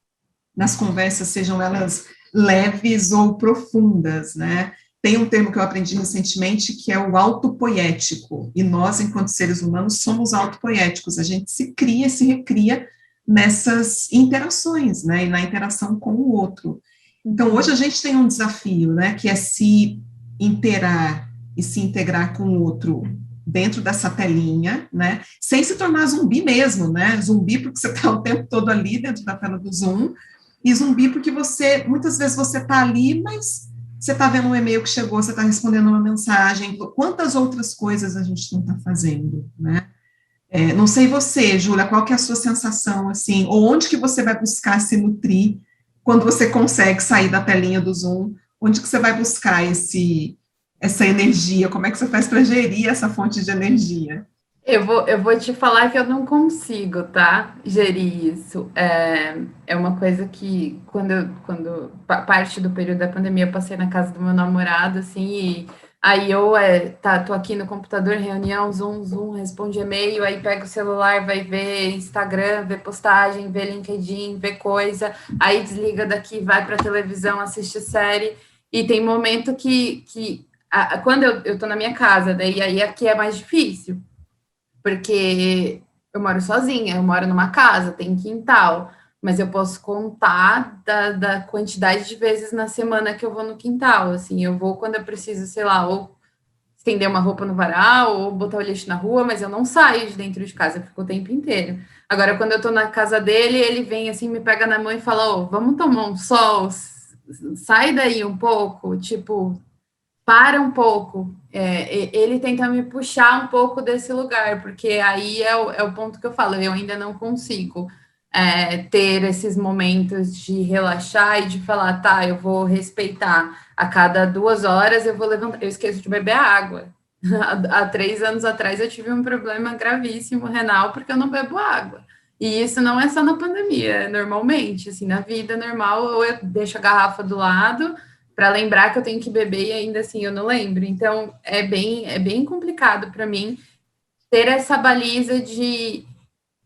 nas conversas, sejam elas leves ou profundas, né? Tem um termo que eu aprendi recentemente, que é o autopoético, e nós, enquanto seres humanos, somos autopoéticos, a gente se cria, se recria nessas interações, né, e na interação com o outro. Então, hoje a gente tem um desafio, né, que é se interar e se integrar com o outro dentro dessa telinha, né, sem se tornar zumbi mesmo, né, zumbi porque você está o tempo todo ali dentro da tela do Zoom, e zumbi porque muitas vezes você está ali, mas você está vendo um e-mail que chegou, você está respondendo uma mensagem, quantas outras coisas a gente não está fazendo, né? Não sei você, Júlia, qual que é a sua sensação, assim, ou onde que você vai buscar se nutrir quando você consegue sair da telinha do Zoom, onde que você vai buscar essa energia, como é que você faz para gerir essa fonte de energia? Eu vou te falar que eu não consigo, tá? Gerir isso. É uma coisa que, quando parte do período da pandemia, eu passei na casa do meu namorado, assim, e aí eu tô aqui no computador, reunião, Zoom, responde e-mail, aí pega o celular, vai ver Instagram, ver postagem, ver LinkedIn, ver coisa, aí desliga daqui, vai pra televisão, assiste série, e tem momento que quando eu tô na minha casa, daí aí aqui é mais difícil, porque eu moro sozinha, eu moro numa casa, tem quintal, mas eu posso contar da quantidade de vezes na semana que eu vou no quintal, assim, eu vou quando eu preciso, sei lá, ou estender uma roupa no varal, ou botar o lixo na rua, mas eu não saio de dentro de casa, eu fico o tempo inteiro. Agora, quando eu tô na casa dele, ele vem assim, me pega na mão e fala, vamos tomar um sol, sai daí um pouco, tipo, para um pouco, ele tenta me puxar um pouco desse lugar, porque aí é o ponto que eu falo, eu ainda não consigo ter esses momentos de relaxar e de falar, tá, eu vou respeitar, a cada 2 horas eu vou levantar, eu esqueço de beber água. Há 3 anos atrás eu tive um problema gravíssimo renal porque eu não bebo água. E isso não é só na pandemia, normalmente, assim, na vida normal, ou eu deixo a garrafa do lado para lembrar que eu tenho que beber e ainda assim eu não lembro. Então, é bem complicado para mim ter essa baliza de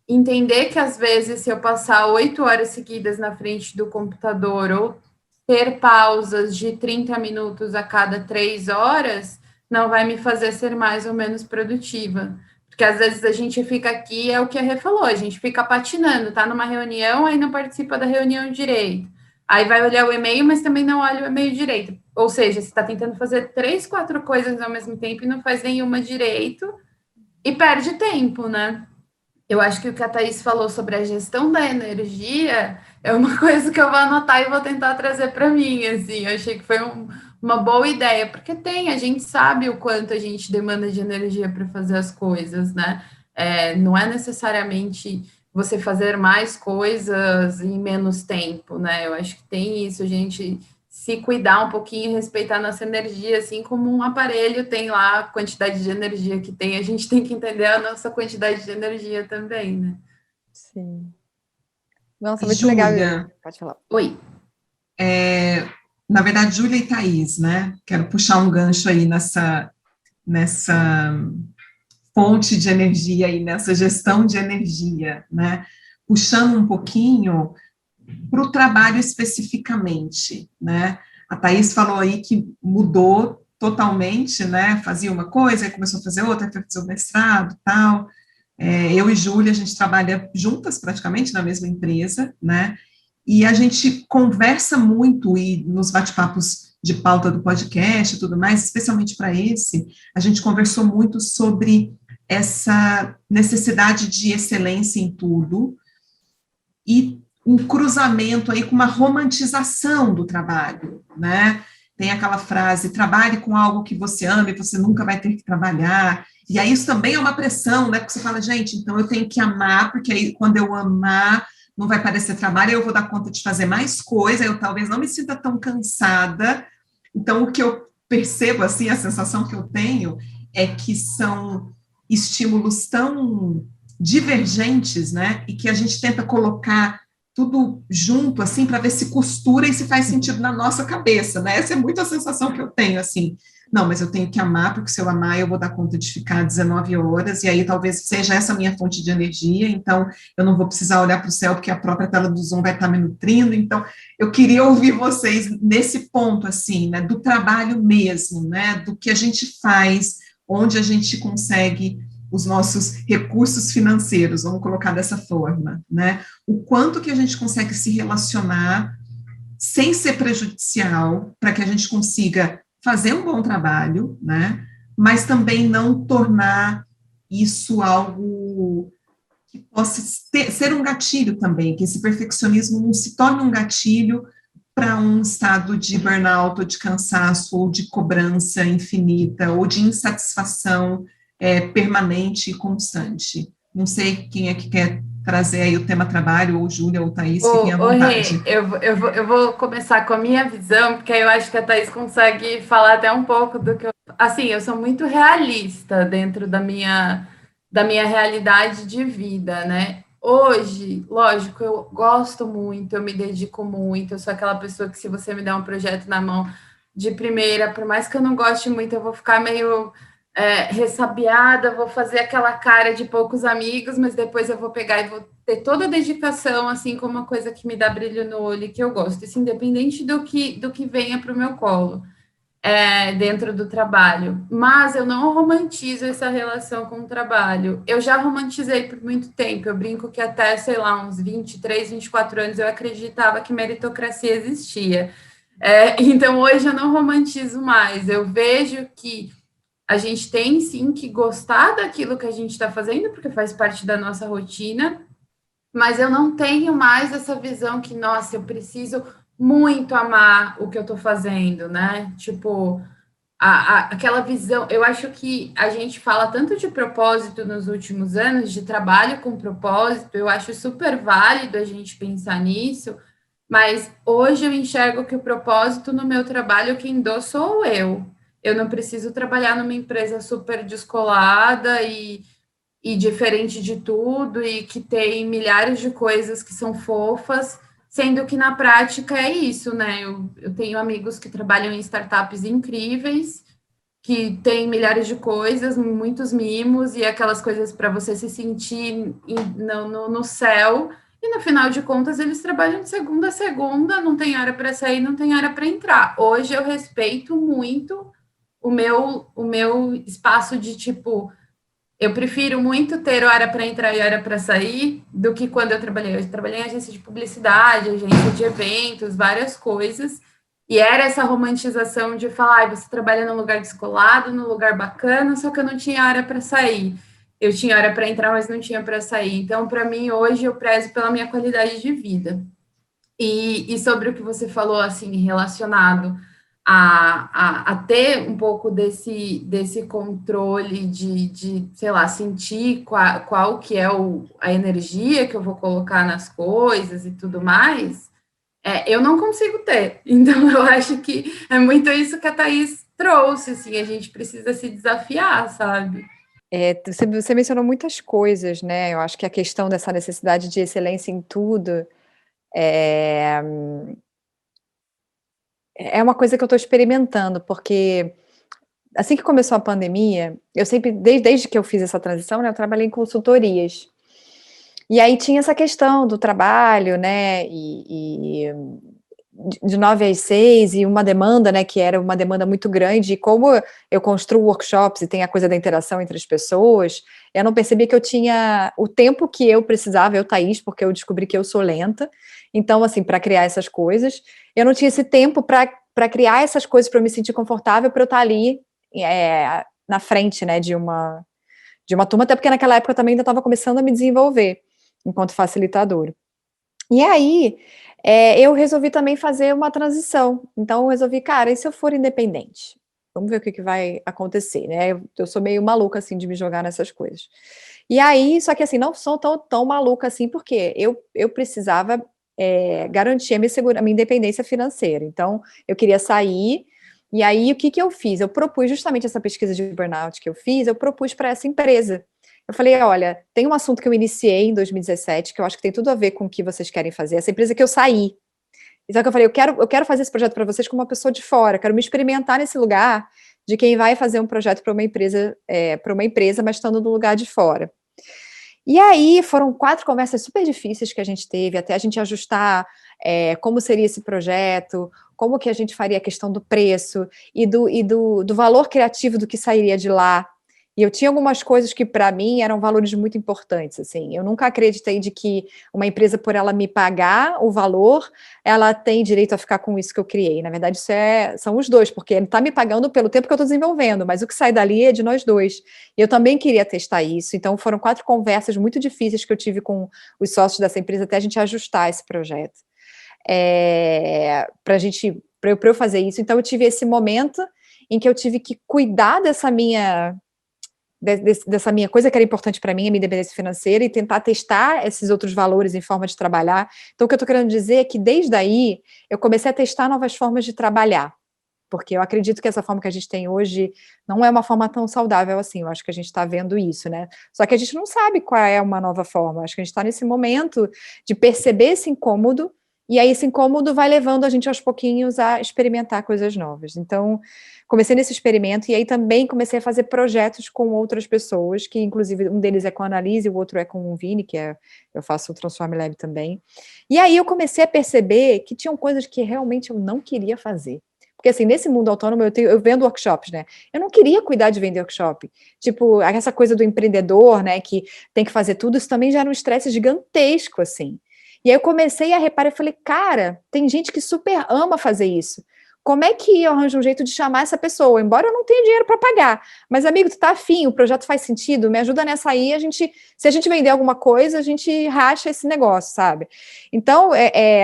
entender que, às vezes, se eu passar 8 horas seguidas na frente do computador ou ter pausas de 30 minutos a cada 3 horas, não vai me fazer ser mais ou menos produtiva. Porque, às vezes, a gente fica aqui, é o que a Rê falou, a gente fica patinando, tá numa reunião, aí não participa da reunião direito. Aí vai olhar o e-mail, mas também não olha o e-mail direito. Ou seja, você está tentando fazer 3, 4 coisas ao mesmo tempo e não faz nenhuma direito e perde tempo, né? Eu acho que o que a Thaís falou sobre a gestão da energia é uma coisa que eu vou anotar e vou tentar trazer para mim, assim. Eu achei que foi uma boa ideia, porque a gente sabe o quanto a gente demanda de energia para fazer as coisas, né? Não é necessariamente você fazer mais coisas em menos tempo, né? Eu acho que tem isso, a gente se cuidar um pouquinho, respeitar nossa energia, assim como um aparelho tem lá a quantidade de energia que tem, a gente tem que entender a nossa quantidade de energia também, né? Sim. Nossa, E muito legal. Júlia, Pode falar. Oi. na verdade, Júlia e Thaís, né? Quero puxar um gancho aí nessa fonte de energia aí, nessa gestão de energia, né? Puxando um pouquinho para o trabalho especificamente, né? A Thaís falou aí que mudou totalmente, né? Fazia uma coisa, aí começou a fazer outra, aí foi fazer o mestrado, tal. Eu e Júlia, a gente trabalha juntas praticamente na mesma empresa, né? E a gente conversa muito e nos bate-papos de pauta do podcast e tudo mais, especialmente para esse, a gente conversou muito sobre essa necessidade de excelência em tudo e um cruzamento aí com uma romantização do trabalho, né? Tem aquela frase, trabalhe com algo que você ama e você nunca vai ter que trabalhar. E aí isso também é uma pressão, né? Porque você fala, gente, então eu tenho que amar, porque aí quando eu amar, não vai parecer trabalho, eu vou dar conta de fazer mais coisa, eu talvez não me sinta tão cansada. Então, o que eu percebo, assim, a sensação que eu tenho é que são estímulos tão divergentes, né? E que a gente tenta colocar tudo junto, assim, para ver se costura e se faz sentido na nossa cabeça, né? Essa é muito a sensação que eu tenho, assim. Não, mas eu tenho que amar, porque se eu amar, eu vou dar conta de ficar 19 horas, e aí talvez seja essa minha fonte de energia, então eu não vou precisar olhar para o céu, porque a própria tela do Zoom vai estar me nutrindo. Então, eu queria ouvir vocês nesse ponto, assim, né, do trabalho mesmo, né, do que a gente faz, onde a gente consegue os nossos recursos financeiros, vamos colocar dessa forma, né, o quanto que a gente consegue se relacionar sem ser prejudicial, para que a gente consiga fazer um bom trabalho, né, mas também não tornar isso algo que possa ser um gatilho também, que esse perfeccionismo não se torne um gatilho para um estado de burnout, ou de cansaço, ou de cobrança infinita, ou de insatisfação permanente e constante. Não sei quem é que quer trazer aí o tema trabalho, ou Júlia, ou Thaís, fiquem à vontade. Rê, eu vou começar com a minha visão, porque aí eu acho que a Thaís consegue falar até um pouco do que eu... Assim, eu sou muito realista dentro da minha realidade de vida, né? Hoje, lógico, eu gosto muito, eu me dedico muito, eu sou aquela pessoa que se você me der um projeto na mão de primeira, por mais que eu não goste muito, eu vou ficar meio... ressabiada, vou fazer aquela cara de poucos amigos, mas depois eu vou pegar e vou ter toda a dedicação, assim, como uma coisa que me dá brilho no olho e que eu gosto, isso independente do que venha para o meu colo, dentro do trabalho. Mas eu não romantizo essa relação com o trabalho. Eu já romantizei por muito tempo, eu brinco que até, sei lá, uns 23, 24 anos, eu acreditava que meritocracia existia. Então, hoje eu não romantizo mais, eu vejo que a gente tem, sim, que gostar daquilo que a gente está fazendo, porque faz parte da nossa rotina, mas eu não tenho mais essa visão que, nossa, eu preciso muito amar o que eu estou fazendo, né? Tipo, aquela visão... Eu acho que a gente fala tanto de propósito nos últimos anos, de trabalho com propósito, eu acho super válido a gente pensar nisso, mas hoje eu enxergo que o propósito no meu trabalho, quem dou sou eu. Eu não preciso trabalhar numa empresa super descolada e diferente de tudo e que tem milhares de coisas que são fofas, sendo que na prática é isso, né? Eu tenho amigos que trabalham em startups incríveis, que têm milhares de coisas, muitos mimos e aquelas coisas para você se sentir no céu. E no final de contas, eles trabalham de segunda a segunda, não tem hora para sair, não tem hora para entrar. Hoje eu respeito muito o meu espaço de, tipo, eu prefiro muito ter hora para entrar e hora para sair do que quando eu trabalhei. Eu trabalhei em agência de publicidade, agência de eventos, várias coisas, e era essa romantização de falar, você trabalha num lugar descolado, num lugar bacana, só que eu não tinha hora para sair. Eu tinha hora para entrar, mas não tinha para sair. Então, para mim, hoje, eu prezo pela minha qualidade de vida. E sobre o que você falou, assim, relacionado a ter um pouco desse controle de, sei lá, sentir qual que é a energia que eu vou colocar nas coisas e tudo mais, eu não consigo ter. Então, eu acho que é muito isso que a Thaís trouxe, assim, a gente precisa se desafiar, sabe? Você mencionou muitas coisas, né? Eu acho que a questão dessa necessidade de excelência em tudo é uma coisa que eu estou experimentando, porque assim que começou a pandemia, eu sempre, desde que eu fiz essa transição, né, eu trabalhei em consultorias. E aí tinha essa questão do trabalho, né, e de 9 às 6, e uma demanda, né, que era uma demanda muito grande, e como eu construo workshops e tem a coisa da interação entre as pessoas, eu não percebi que eu tinha o tempo que eu precisava, eu, Thaís, porque eu descobri que eu sou lenta, então, assim, para criar essas coisas, eu não tinha esse tempo para criar essas coisas, para eu me sentir confortável, para eu estar ali na frente, né, de uma turma, até porque naquela época eu também ainda estava começando a me desenvolver enquanto facilitadora. E aí, eu resolvi também fazer uma transição. Então, eu resolvi, cara, e se eu for independente? Vamos ver o que vai acontecer, né? Eu sou meio maluca, assim, de me jogar nessas coisas. E aí, só que assim, não sou tão maluca assim, porque eu precisava garantir a minha independência financeira. Então, eu queria sair, e aí o que eu fiz? Eu propus justamente essa pesquisa de burnout que eu fiz, eu propus para essa empresa. Eu falei, olha, tem um assunto que eu iniciei em 2017, que eu acho que tem tudo a ver com o que vocês querem fazer, essa empresa que eu saí. Então, eu falei, eu quero fazer esse projeto para vocês como uma pessoa de fora, quero me experimentar nesse lugar de quem vai fazer um projeto para uma empresa, mas estando no lugar de fora. E aí foram 4 conversas super difíceis que a gente teve, até a gente ajustar como seria esse projeto, como que a gente faria a questão do preço e do valor criativo do que sairia de lá. E eu tinha algumas coisas que, para mim, eram valores muito importantes, assim. Eu nunca acreditei de que uma empresa, por ela me pagar o valor, ela tem direito a ficar com isso que eu criei. Na verdade, são os dois, porque ele está me pagando pelo tempo que eu estou desenvolvendo, mas o que sai dali é de nós dois. E eu também queria testar isso. Então, foram 4 conversas muito difíceis que eu tive com os sócios dessa empresa até a gente ajustar esse projeto. Para eu fazer isso. Então, eu tive esse momento em que eu tive que cuidar dessa minha coisa que era importante para mim, a minha independência financeira, e tentar testar esses outros valores em forma de trabalhar. Então, o que eu estou querendo dizer é que, desde aí, eu comecei a testar novas formas de trabalhar, porque eu acredito que essa forma que a gente tem hoje não é uma forma tão saudável assim, eu acho que a gente está vendo isso, né? Só que a gente não sabe qual é uma nova forma, acho que a gente está nesse momento de perceber esse incômodo, e aí esse incômodo vai levando a gente aos pouquinhos a experimentar coisas novas. Então, comecei nesse experimento, e aí também comecei a fazer projetos com outras pessoas, que inclusive um deles é com a Annalise, o outro é com o Vini, eu faço o Transform Lab também. E aí eu comecei a perceber que tinham coisas que realmente eu não queria fazer. Porque assim, nesse mundo autônomo eu vendo workshops, né? Eu não queria cuidar de vender workshop. Tipo, essa coisa do empreendedor, né, que tem que fazer tudo, isso também já era um estresse gigantesco, assim. E aí eu comecei a reparar e falei, cara, tem gente que super ama fazer isso. Como é que eu arranjo um jeito de chamar essa pessoa? Embora eu não tenha dinheiro para pagar. Mas, amigo, tu tá afim, o projeto faz sentido, me ajuda nessa aí, se a gente vender alguma coisa, a gente racha esse negócio, sabe? Então,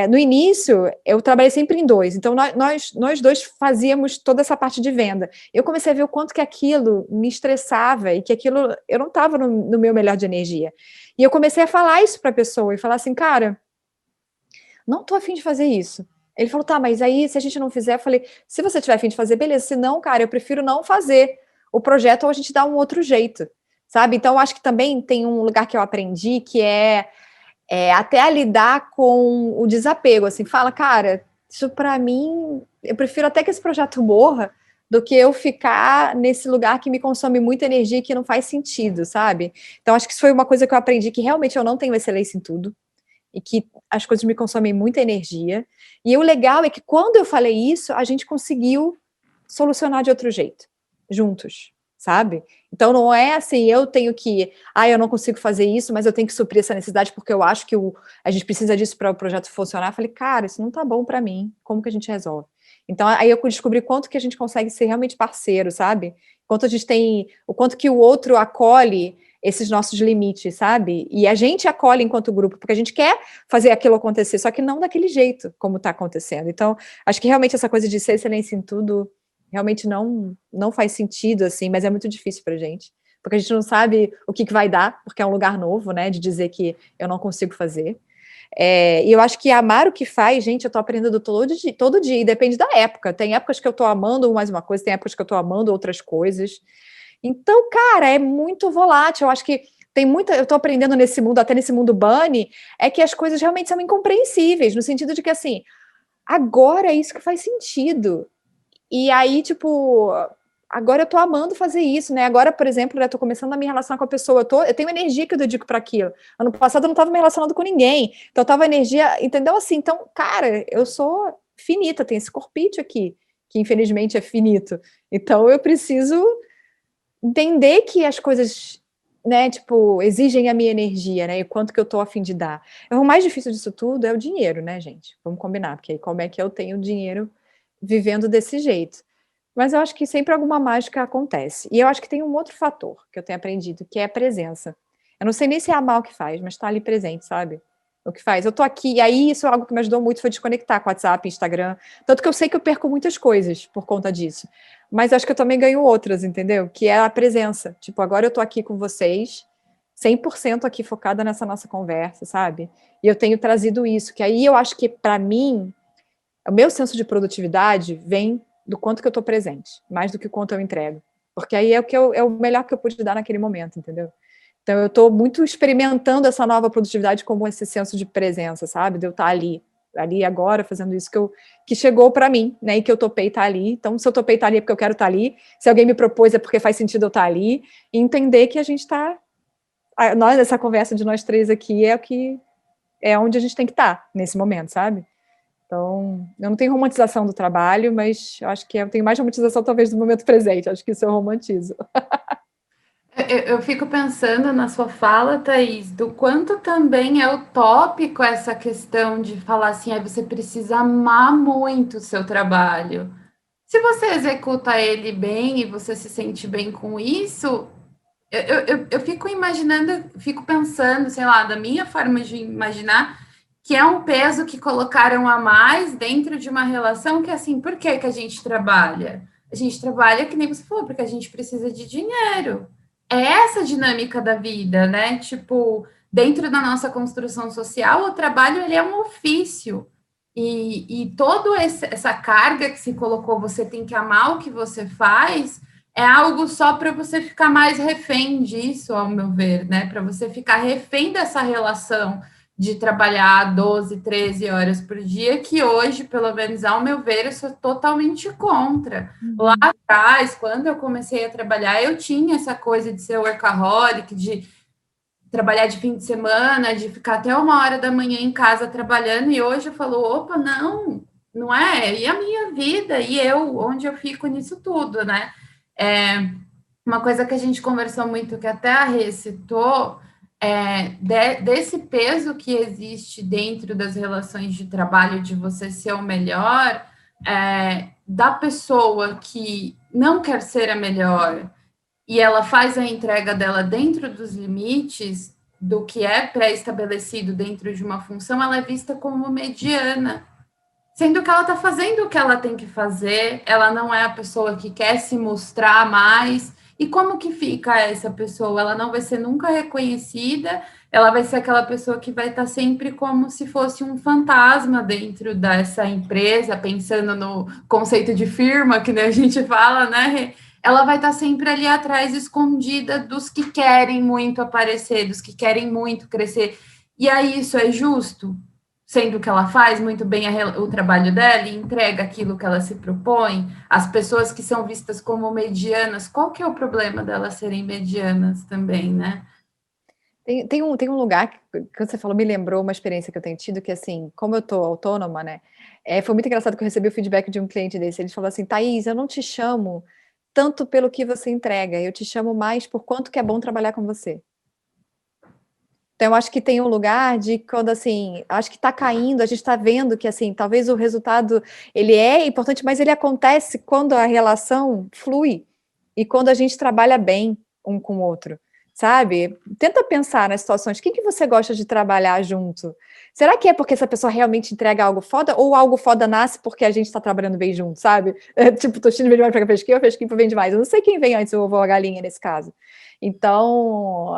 no início, eu trabalhei sempre em 2. Então, nós dois fazíamos toda essa parte de venda. Eu comecei a ver o quanto que aquilo me estressava e que aquilo, eu não estava no meu melhor de energia. E eu comecei a falar isso para a pessoa e falar assim, cara, não tô afim de fazer isso. Ele falou, tá, mas aí se a gente não fizer, eu falei, se você tiver a fim de fazer, beleza, se não, cara, eu prefiro não fazer o projeto ou a gente dá um outro jeito, sabe? Então, eu acho que também tem um lugar que eu aprendi que é até a lidar com o desapego, assim, fala, cara, isso para mim, eu prefiro até que esse projeto morra do que eu ficar nesse lugar que me consome muita energia e que não faz sentido, sabe? Então, acho que isso foi uma coisa que eu aprendi, que realmente eu não tenho excelência em tudo, e que as coisas me consomem muita energia. E o legal é que quando eu falei isso, a gente conseguiu solucionar de outro jeito, juntos, sabe? Então não é assim, eu tenho que, eu não consigo fazer isso, mas eu tenho que suprir essa necessidade porque eu acho que a gente precisa disso para o projeto funcionar. Eu falei, cara, isso não tá bom para mim, como que a gente resolve? Então aí eu descobri quanto que a gente consegue ser realmente parceiro, sabe? O quanto que o outro acolhe esses nossos limites, sabe? E a gente acolhe enquanto grupo, porque a gente quer fazer aquilo acontecer, só que não daquele jeito como está acontecendo. Então, acho que realmente essa coisa de ser excelência em tudo realmente não faz sentido, assim, mas é muito difícil pra gente, porque a gente não sabe o que vai dar, porque é um lugar novo, né, de dizer que eu não consigo fazer. E eu acho que amar o que faz, gente, eu tô aprendendo todo dia, e depende da época. Tem épocas que eu tô amando mais uma coisa, tem épocas que eu tô amando outras coisas. Então, cara, é muito volátil. Eu acho que eu tô aprendendo nesse mundo, até nesse mundo bunny, é que as coisas realmente são incompreensíveis, no sentido de que, assim, agora é isso que faz sentido. E aí, tipo, agora eu tô amando fazer isso, né? Agora, por exemplo, eu tô começando a me relacionar com a pessoa, eu tenho energia que eu dedico para aquilo. Ano passado eu não tava me relacionando com ninguém, então eu tava energia, entendeu? Assim, então, cara, eu sou finita, tem esse corpite aqui, que infelizmente é finito. Então eu preciso entender que as coisas, né, tipo, exigem a minha energia, né, e quanto que eu tô a fim de dar. O mais difícil disso tudo é o dinheiro, né, gente? Vamos combinar, porque aí como é que eu tenho dinheiro vivendo desse jeito? Mas eu acho que sempre alguma mágica acontece. E eu acho que tem um outro fator que eu tenho aprendido, que é a presença. Eu não sei nem se é amar o que faz, mas tá ali presente, sabe? O que faz. Eu tô aqui, e aí isso é algo que me ajudou muito, foi desconectar com WhatsApp, Instagram. Tanto que eu sei que eu perco muitas coisas por conta disso. Mas acho que eu também ganho outras, entendeu? Que é a presença. Tipo, agora eu tô aqui com vocês, 100% aqui focada nessa nossa conversa, sabe? E eu tenho trazido isso, que aí eu acho que, para mim, o meu senso de produtividade vem do quanto que eu tô presente, mais do que o quanto eu entrego. Porque aí é o melhor que eu pude dar naquele momento, entendeu? Então, eu estou muito experimentando essa nova produtividade como esse senso de presença, sabe? De eu estar ali agora, fazendo isso que chegou para mim, né? E que eu topei estar ali. Então, se eu topei estar ali é porque eu quero estar ali. Se alguém me propôs é porque faz sentido eu estar ali. E entender que a gente está... Essa conversa de nós três aqui é onde a gente tem que estar nesse momento, sabe? Então, eu não tenho romantização do trabalho, mas eu acho que eu tenho mais romantização talvez do momento presente. Acho que isso eu romantizo. Eu fico pensando na sua fala, Thaís, do quanto também é utópico essa questão de falar assim, você precisa amar muito o seu trabalho. Se você executa ele bem e você se sente bem com isso, eu fico imaginando, fico pensando, sei lá, da minha forma de imaginar, que é um peso que colocaram a mais dentro de uma relação que, assim, por que a gente trabalha? A gente trabalha, que nem você falou, porque a gente precisa de dinheiro. É essa a dinâmica da vida, né? Tipo, dentro da nossa construção social, o trabalho, ele é um ofício. E toda essa carga que se colocou, você tem que amar o que você faz, é algo só para você ficar mais refém disso, ao meu ver, né? Para você ficar refém dessa relação de trabalhar 12, 13 horas por dia, que hoje, pelo menos ao meu ver, eu sou totalmente contra. Lá atrás, quando eu comecei a trabalhar, eu tinha essa coisa de ser workaholic, de trabalhar de fim de semana, de ficar até 1 hora da manhã em casa trabalhando, e hoje eu falo, opa, não é? E a minha vida? E eu? Onde eu fico nisso tudo, né? Uma coisa que a gente conversou muito, que até a Rê citou, desse peso que existe dentro das relações de trabalho, de você ser o melhor, da pessoa que não quer ser a melhor e ela faz a entrega dela dentro dos limites do que é pré-estabelecido dentro de uma função, ela é vista como mediana, sendo que ela está fazendo o que ela tem que fazer, ela não é a pessoa que quer se mostrar mais. E como que fica essa pessoa? Ela não vai ser nunca reconhecida, ela vai ser aquela pessoa que vai estar sempre como se fosse um fantasma dentro dessa empresa, pensando no conceito de firma, que a gente fala, né? Ela vai estar sempre ali atrás, escondida dos que querem muito aparecer, dos que querem muito crescer. E aí isso é justo? Sendo que ela faz muito bem o trabalho dela e entrega aquilo que ela se propõe, as pessoas que são vistas como medianas, qual que é o problema delas serem medianas também, né? Tem um lugar que você falou, me lembrou uma experiência que eu tenho tido, que assim, como eu tô autônoma, né, foi muito engraçado que eu recebi o feedback de um cliente desse, ele falou assim, Thaís, eu não te chamo tanto pelo que você entrega, eu te chamo mais por quanto que é bom trabalhar com você. Então, eu acho que tem um lugar de quando, assim, acho que está caindo, a gente está vendo que, assim, talvez o resultado, ele é importante, mas ele acontece quando a relação flui e quando a gente trabalha bem um com o outro, sabe? Tenta pensar nas situações. Quem que você gosta de trabalhar junto? Será que é porque essa pessoa realmente entrega algo foda ou algo foda nasce porque a gente está trabalhando bem junto, sabe? Tipo, Tostino vem demais para pesquisa, ou pesquisa vem demais. Eu não sei quem vem antes, o ovo ou a galinha nesse caso. Então,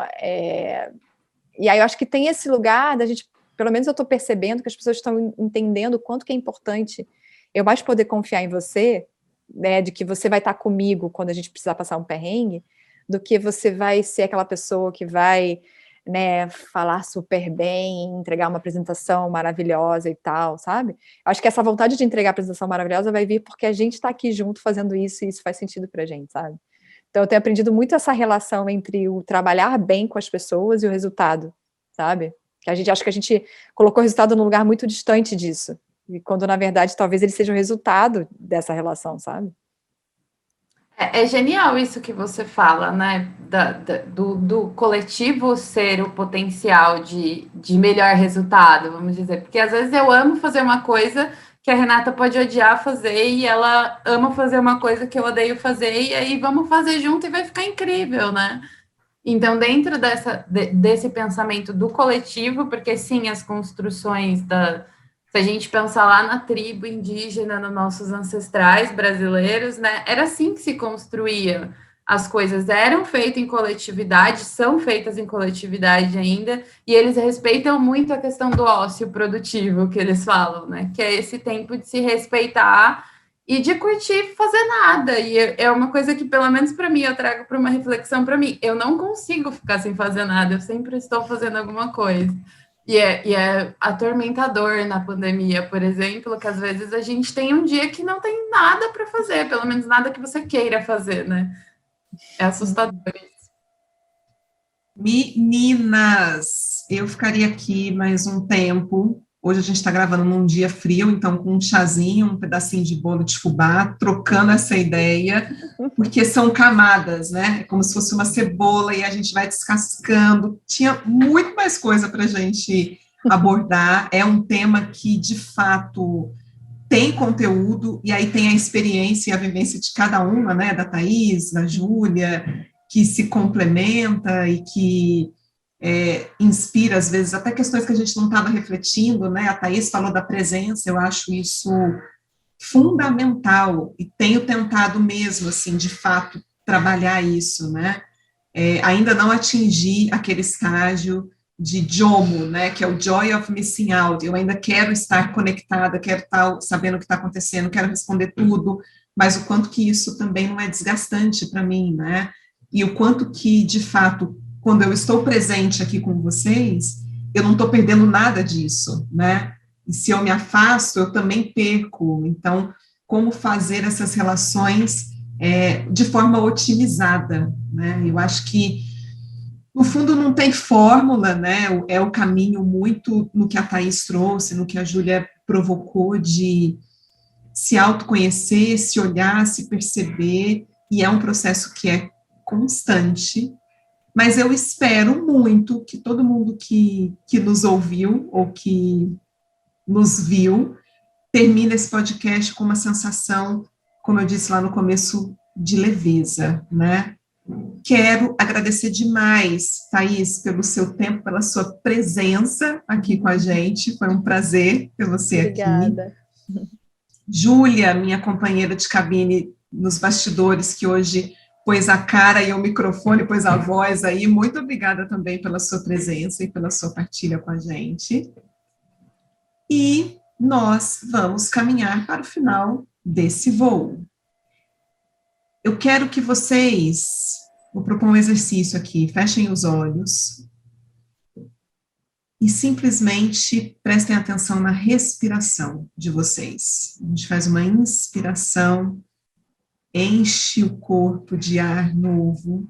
e aí eu acho que tem esse lugar da gente, pelo menos eu estou percebendo que as pessoas estão entendendo o quanto que é importante eu mais poder confiar em você, né, de que você vai estar comigo quando a gente precisar passar um perrengue, do que você vai ser aquela pessoa que vai, né, falar super bem, entregar uma apresentação maravilhosa e tal, sabe? Acho que essa vontade de entregar a apresentação maravilhosa vai vir porque a gente está aqui junto fazendo isso e isso faz sentido pra gente, sabe? Então eu tenho aprendido muito essa relação entre o trabalhar bem com as pessoas e o resultado, sabe? Que a gente acha que a gente colocou o resultado num lugar muito distante disso, e quando na verdade talvez ele seja o resultado dessa relação, sabe? É genial isso que você fala, né? Do coletivo ser o potencial de melhor resultado, vamos dizer. Porque às vezes eu amo fazer uma coisa que a Renata pode odiar fazer e ela ama fazer uma coisa que eu odeio fazer, e aí vamos fazer junto e vai ficar incrível, né? Então, dentro desse pensamento do coletivo, porque sim, as construções se a gente pensar lá na tribo indígena, nos nossos ancestrais brasileiros, né, era assim que se construía. As coisas eram feitas em coletividade, são feitas em coletividade ainda, e eles respeitam muito a questão do ócio produtivo, que eles falam, né, que é esse tempo de se respeitar e de curtir fazer nada. E é uma coisa que, pelo menos para mim, eu trago para uma reflexão para mim. Eu não consigo ficar sem fazer nada, eu sempre estou fazendo alguma coisa. E é atormentador na pandemia, por exemplo, que às vezes a gente tem um dia que não tem nada para fazer, pelo menos nada que você queira fazer, né? É assustador isso. Meninas, eu ficaria aqui mais um tempo. Hoje a gente está gravando num dia frio, então com um chazinho, um pedacinho de bolo de fubá, trocando essa ideia, porque são camadas, né? É como se fosse uma cebola e a gente vai descascando. Tinha muito mais coisa para a gente abordar. É um tema que, de fato, tem conteúdo, e aí tem a experiência e a vivência de cada uma, né? Da Thaís, da Júlia, que se complementa e que inspira, às vezes, até questões que a gente não estava refletindo, né? A Thaís falou da presença, eu acho isso fundamental, e tenho tentado mesmo, assim, de fato, trabalhar isso, né? Ainda não atingi aquele estágio de JOMO, né? Que é o Joy of Missing Out. Eu ainda quero estar conectada, quero estar sabendo o que está acontecendo, quero responder tudo, mas o quanto que isso também não é desgastante para mim, né? E o quanto que, de fato, quando eu estou presente aqui com vocês, eu não estou perdendo nada disso, né? E se eu me afasto, eu também perco. Então, como fazer essas relações de forma otimizada, né? Eu acho que, no fundo, não tem fórmula, né? É o caminho muito no que a Thaís trouxe, no que a Júlia provocou de se autoconhecer, se olhar, se perceber, e é um processo que é constante. Mas eu espero muito que todo mundo que nos ouviu ou que nos viu termine esse podcast com uma sensação, como eu disse lá no começo, de leveza, né? Quero agradecer demais, Thaís, pelo seu tempo, pela sua presença aqui com a gente. Foi um prazer ter você Obrigada. aqui. Júlia, minha companheira de cabine nos bastidores, que hoje pôs a cara e o microfone, pôs a voz aí. Muito obrigada também pela sua presença e pela sua partilha com a gente. E nós vamos caminhar para o final desse voo. Eu quero que vocês, vou propor um exercício aqui, fechem os olhos e simplesmente prestem atenção na respiração de vocês. A gente faz uma inspiração, enche o corpo de ar novo,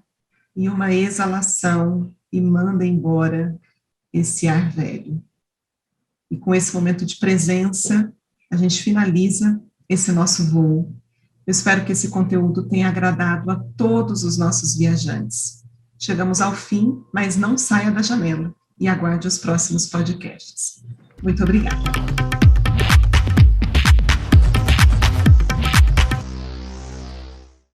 e uma exalação, e manda embora esse ar velho. E com esse momento de presença, a gente finaliza esse nosso voo. Eu espero que esse conteúdo tenha agradado a todos os nossos viajantes. Chegamos ao fim, mas não saia da janela e aguarde os próximos podcasts. Muito obrigada.